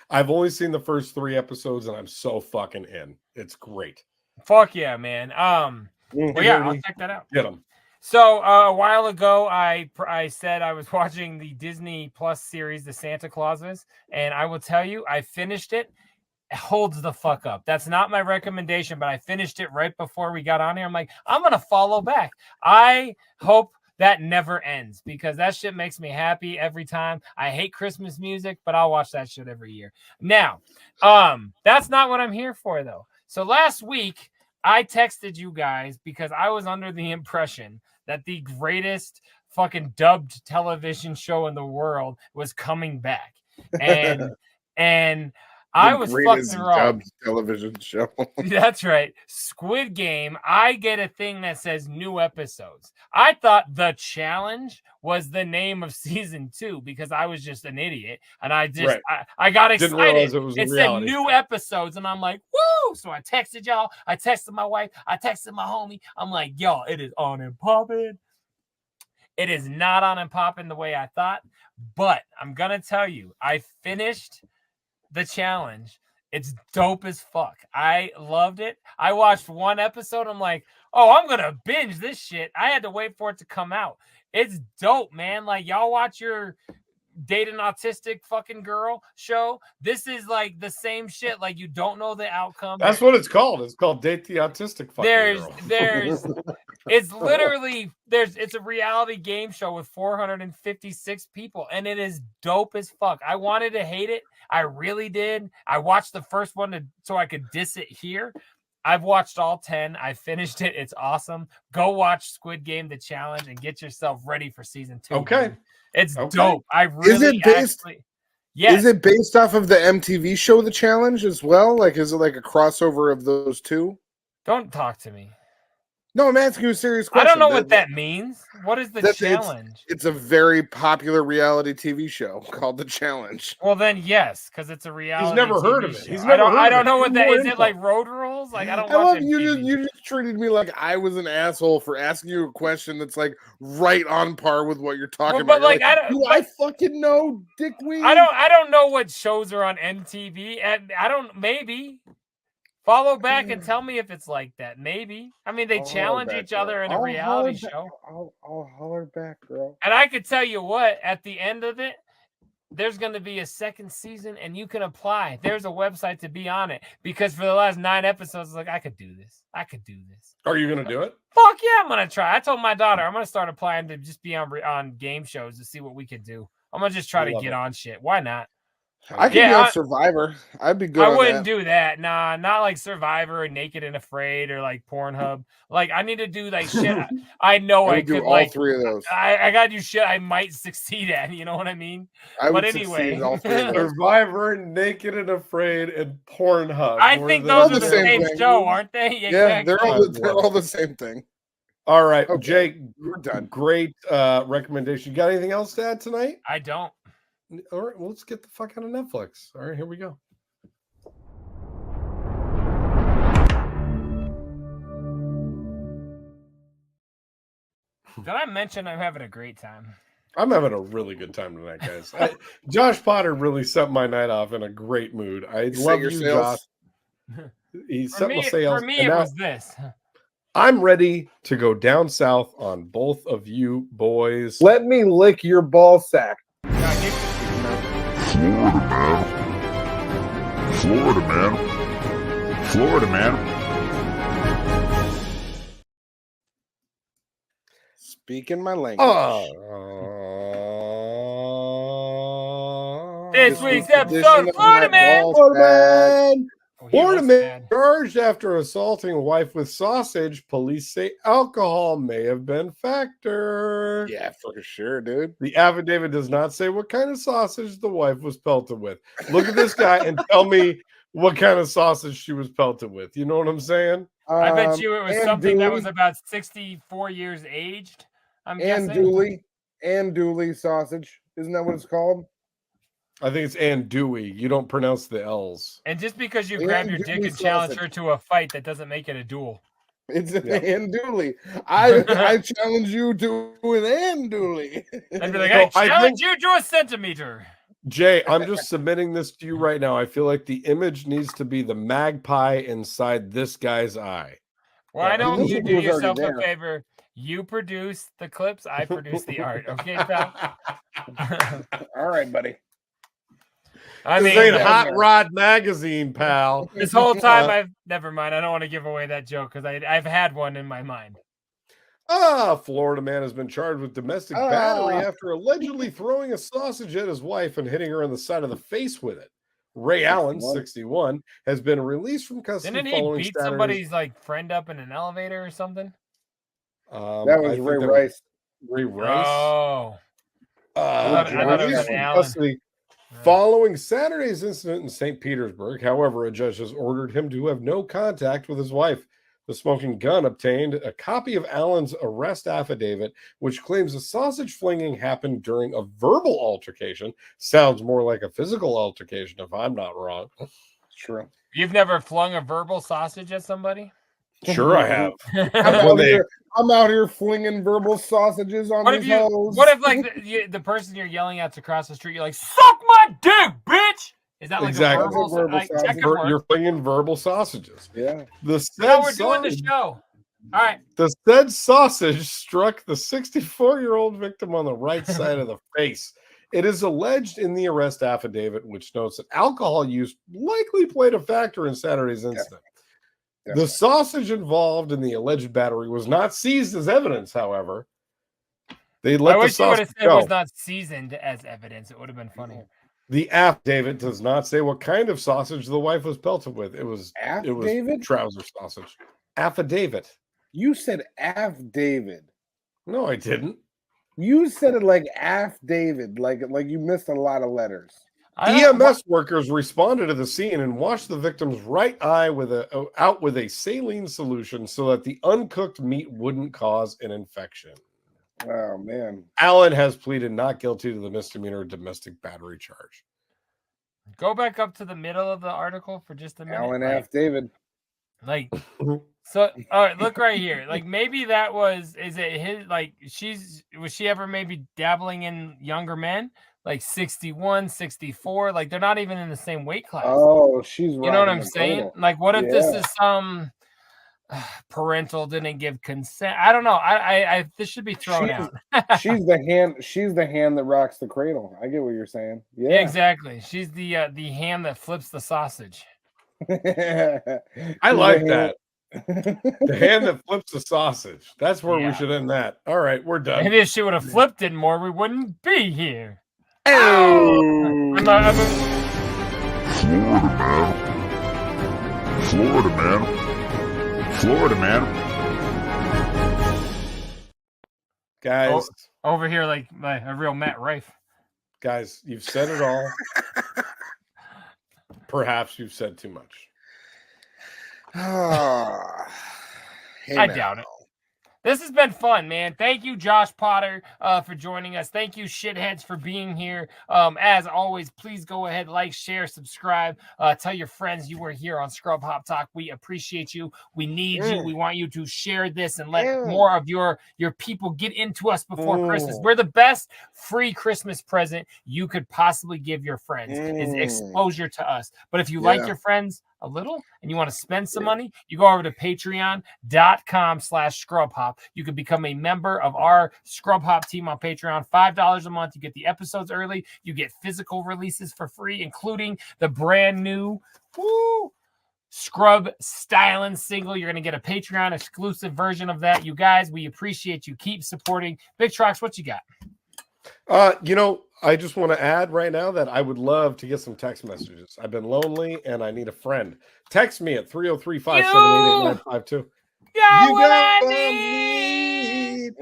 I've only seen the first 3 episodes, and I'm so fucking in. It's great. Fuck yeah, man. Well, yeah, I'll check that out. Get them. So a while ago, I said I was watching the Disney Plus series, The Santa Clauses, and I will tell you, I finished it. It holds the fuck up. That's not my recommendation, but I finished it right before we got on here. I'm like, I'm gonna follow back. I hope that never ends, because that shit makes me happy every time. I hate Christmas music, but I'll watch that shit every year. Now, that's not what I'm here for, though. So last week, I texted you guys because I was under the impression that the greatest fucking dubbed television show in the world was coming back. And I was fucking wrong. Dubbed television show. That's right. Squid Game. I get a thing that says new episodes. I thought The Challenge was the name of season 2 because I was just an idiot, and I just I got excited. It said new episodes, and I'm like, woo! So I texted y'all. I texted my wife. I texted my homie. I'm like, yo, it is on and popping. It is not on and popping the way I thought, but I'm gonna tell you, I finished The Challenge. It's dope as fuck. I loved it. I watched 1 episode. I'm like, oh, I'm gonna binge this shit. I had to wait for it to come out. It's dope, man. Like, y'all watch your Date an Autistic Fucking Girl show. This is like the same shit. Like, you don't know the outcome. That's what it's called. It's called Date the Autistic Fucking Girl. It's literally it's a reality game show with 456 people, and it is dope as fuck. I wanted to hate it. I really did. I watched the first one so I could diss it here. I've watched all 10. I finished it. It's awesome. Go watch Squid Game, The Challenge, and get yourself ready for season 2. Okay. Man. It's dope. I really Is it based off of the MTV show The Challenge as well? Like, is it like a crossover of those two? Don't talk to me. No, I'm asking you a serious question. I don't know what that means. What is The Challenge? It's a very popular reality TV show called The Challenge. Well, then yes, because it's a reality. He's never heard of it. I don't know what that is. It like Road Rules? Like, I don't watch it. You just treated me like I was an asshole for asking you a question that's like right on par with what you're talking about. But like, I fucking know, dickweed. I don't know what shows are on MTV, and I don't. Maybe follow back and tell me if it's like that. Maybe. I mean, they challenge each other in a reality show. I'll holler back, girl. And I could tell you what, at the end of it, there's going to be a second season, and you can apply. There's a website to be on it, because for the last 9 episodes, like, I could do this. I could do this. Are you going to do it? Fuck yeah, I'm going to try. I told my daughter I'm going to start applying to just be on game shows to see what we could do. I'm going to just try to get on shit. Why not? I could be on Survivor. I'd be good. I wouldn't do that. Nah, not like Survivor or Naked and Afraid or like Pornhub. Like, I need to do like shit. I know I could do all like 3 of those. I gotta do shit I might succeed at. You know what I mean? But anyway, all 3 of those. Survivor, Naked and Afraid, and Pornhub. I think those are the same show, aren't they? Yeah, they're all the same thing. All right, Jake, we're done. Great recommendation. You got anything else to add tonight? I don't. All right, well, let's get the fuck out of Netflix. All right, here we go. Did I mention I'm having a great time? I'm having a really good time tonight, guys. Josh Potter really set my night off in a great mood. I love you, Josh. He set my sails. For me, it was this. I'm ready to go down south on both of you boys. Let me lick your ball sack. Florida man. Speaking my language. This week's episode of Florida Man. Florida man charged after assaulting wife with sausage. Police say alcohol may have been factor. Yeah, for sure, dude. The affidavit does not say what kind of sausage the wife was pelted with. Look at this guy and tell me what kind of sausage she was pelted with. You know what I'm saying? I bet you it was something that was about 64 years aged. I'm guessing. Andouille sausage. Isn't that what it's called? I think it's andouille. You don't pronounce the L's. And just because you grab your dick and challenge her to a fight, that doesn't make it a duel. It's an andouille. I challenge you to an andouille. I'd be like, I challenge you to a centimeter. Jay, I'm just submitting this to you right now. I feel like the image needs to be the magpie inside this guy's eye. Well, I know you do yourself a favor. You produce the clips, I produce the art. Okay, pal? All right, buddy. I mean, this ain't Hot Rod Magazine, pal. This whole time, never mind. I don't want to give away that joke because I've had one in my mind. Florida man has been charged with domestic battery after allegedly throwing a sausage at his wife and hitting her in the side of the face with it. Ray Allen, 61, has been released from custody. Didn't he beat somebody's friend up in an elevator or something? That was Ray Rice. Ray Rice. Oh. Released from custody following Saturday's incident in St. Petersburg. However, a judge has ordered him to have no contact with his wife. The smoking gun obtained a copy of Allen's arrest affidavit, which claims the sausage flinging happened during a verbal altercation. Sounds more like a physical altercation, if I'm not wrong. True. You've never flung a verbal sausage at somebody? Sure, I have. I'm out here flinging verbal sausages on these hoes. What if the person you're yelling at's across the street, you're like, suck my dick, bitch! Is that like a verbal sausage? You're flinging verbal sausages. Yeah. We're doing the show. All right. The said sausage struck the 64-year-old victim on the right side of the face. It is alleged in the arrest affidavit, which notes that alcohol use likely played a factor in Saturday's incident. The sausage involved in the alleged battery was not seized as evidence, however. They let the sausage you would have said go. It was not seasoned as evidence. It would have been funnier. The affidavit does not say what kind of sausage the wife was pelted with. It was trouser sausage. Affidavit. You said affidavit. No, I didn't. You said it like affidavit, like you missed a lot of letters. EMS workers responded to the scene and washed the victim's right eye out with a saline solution so that the uncooked meat wouldn't cause an infection. Oh, man. Allen has pleaded not guilty to the misdemeanor domestic battery charge. Go back up to the middle of the article for just a minute. Allen F. David. So, all right, look right here. Maybe that is it his, was she ever maybe dabbling in younger men? 61, 64, they're not even in the same weight class. Oh, she's you know what I'm saying? What if this is some parental didn't give consent? I don't know. I this should be thrown out. She's the hand that rocks the cradle. I get what you're saying. Yeah, exactly. She's the hand that flips the sausage. I like that. The hand that flips the sausage. That's where we should end that. All right, we're done. Maybe if she would have flipped it more, we wouldn't be here. Oh. Florida man. Guys. Over here like a real Matt Rife. Guys, you've said it all. Perhaps you've said too much. I doubt it. This has been fun, man. Thank you, Josh Potter, for joining us. Thank you, shitheads, for being here. As always, please go ahead, like, share, subscribe. Tell your friends you were here on Scrub Hop Talk. We appreciate you. We need you. We want you to share this and let more of your people get into us before Christmas. We're the best free Christmas present you could possibly give your friends is exposure to us. But if you like your friends a little and you want to spend some money, you go over to patreon.com/scrubhop. You can become a member of our Scrub Hop team on Patreon. $5 a month. You get the episodes early. You get physical releases for free, including the brand new Scrub Styling single. You're going to get a Patreon exclusive version of that. You guys, we appreciate you. Keep supporting. Big Trox, what you got? I just want to add right now that I would love to get some text messages. I've been lonely and I need a friend. Text me at 303-578-8952. You what I need.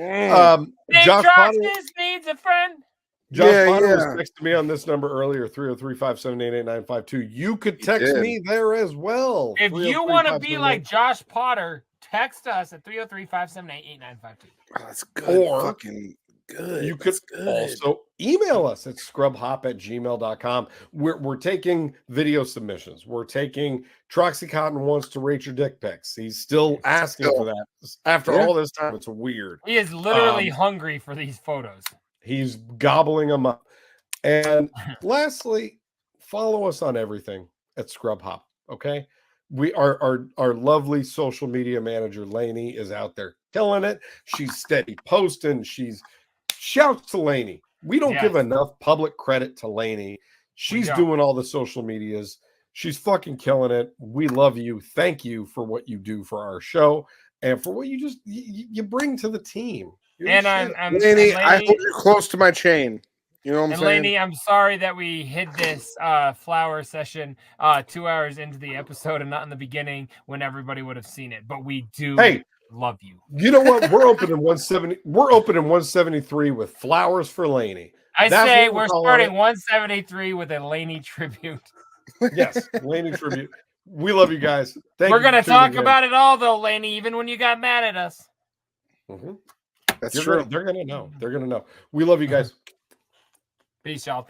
Josh Potter needs a friend. Josh Potter was texting me on this number earlier, 303-578-8952. You could text me there as well. If you want to be like Josh Potter, text us at 303-578-8952. Oh, that's good. Or fucking good. You could also email us at scrubhop@gmail.com. We're taking video submissions. We're taking Troxy Cotton wants to rate your dick pics. He's still asking for that. After all this time, it's weird. He is literally hungry for these photos. He's gobbling them up. And lastly, follow us on everything at Scrub Hop. Okay. Our lovely social media manager, Lainey, is out there killing it. She's steady posting. Shouts to Lainey. We don't give enough public credit to Lainey. She's doing all the social medias. She's fucking killing it. We love you. Thank you for what you do for our show and for what you bring to the team. I'm Lainey, I hope you're close to my chain. You know what I'm saying? Lainey, I'm sorry that we hid this flower session 2 hours into the episode and not in the beginning when everybody would have seen it. But we do love you. You know what? We're opening 170. We're opening 173 with flowers for Lainey. I say we're starting 173 with a Lainey tribute. Yes, Lainey tribute. We love you guys. We're gonna talk about it all though, Lainey, even when you got mad at us. That's true. They're gonna know. They're gonna know. We love you guys. Peace, y'all.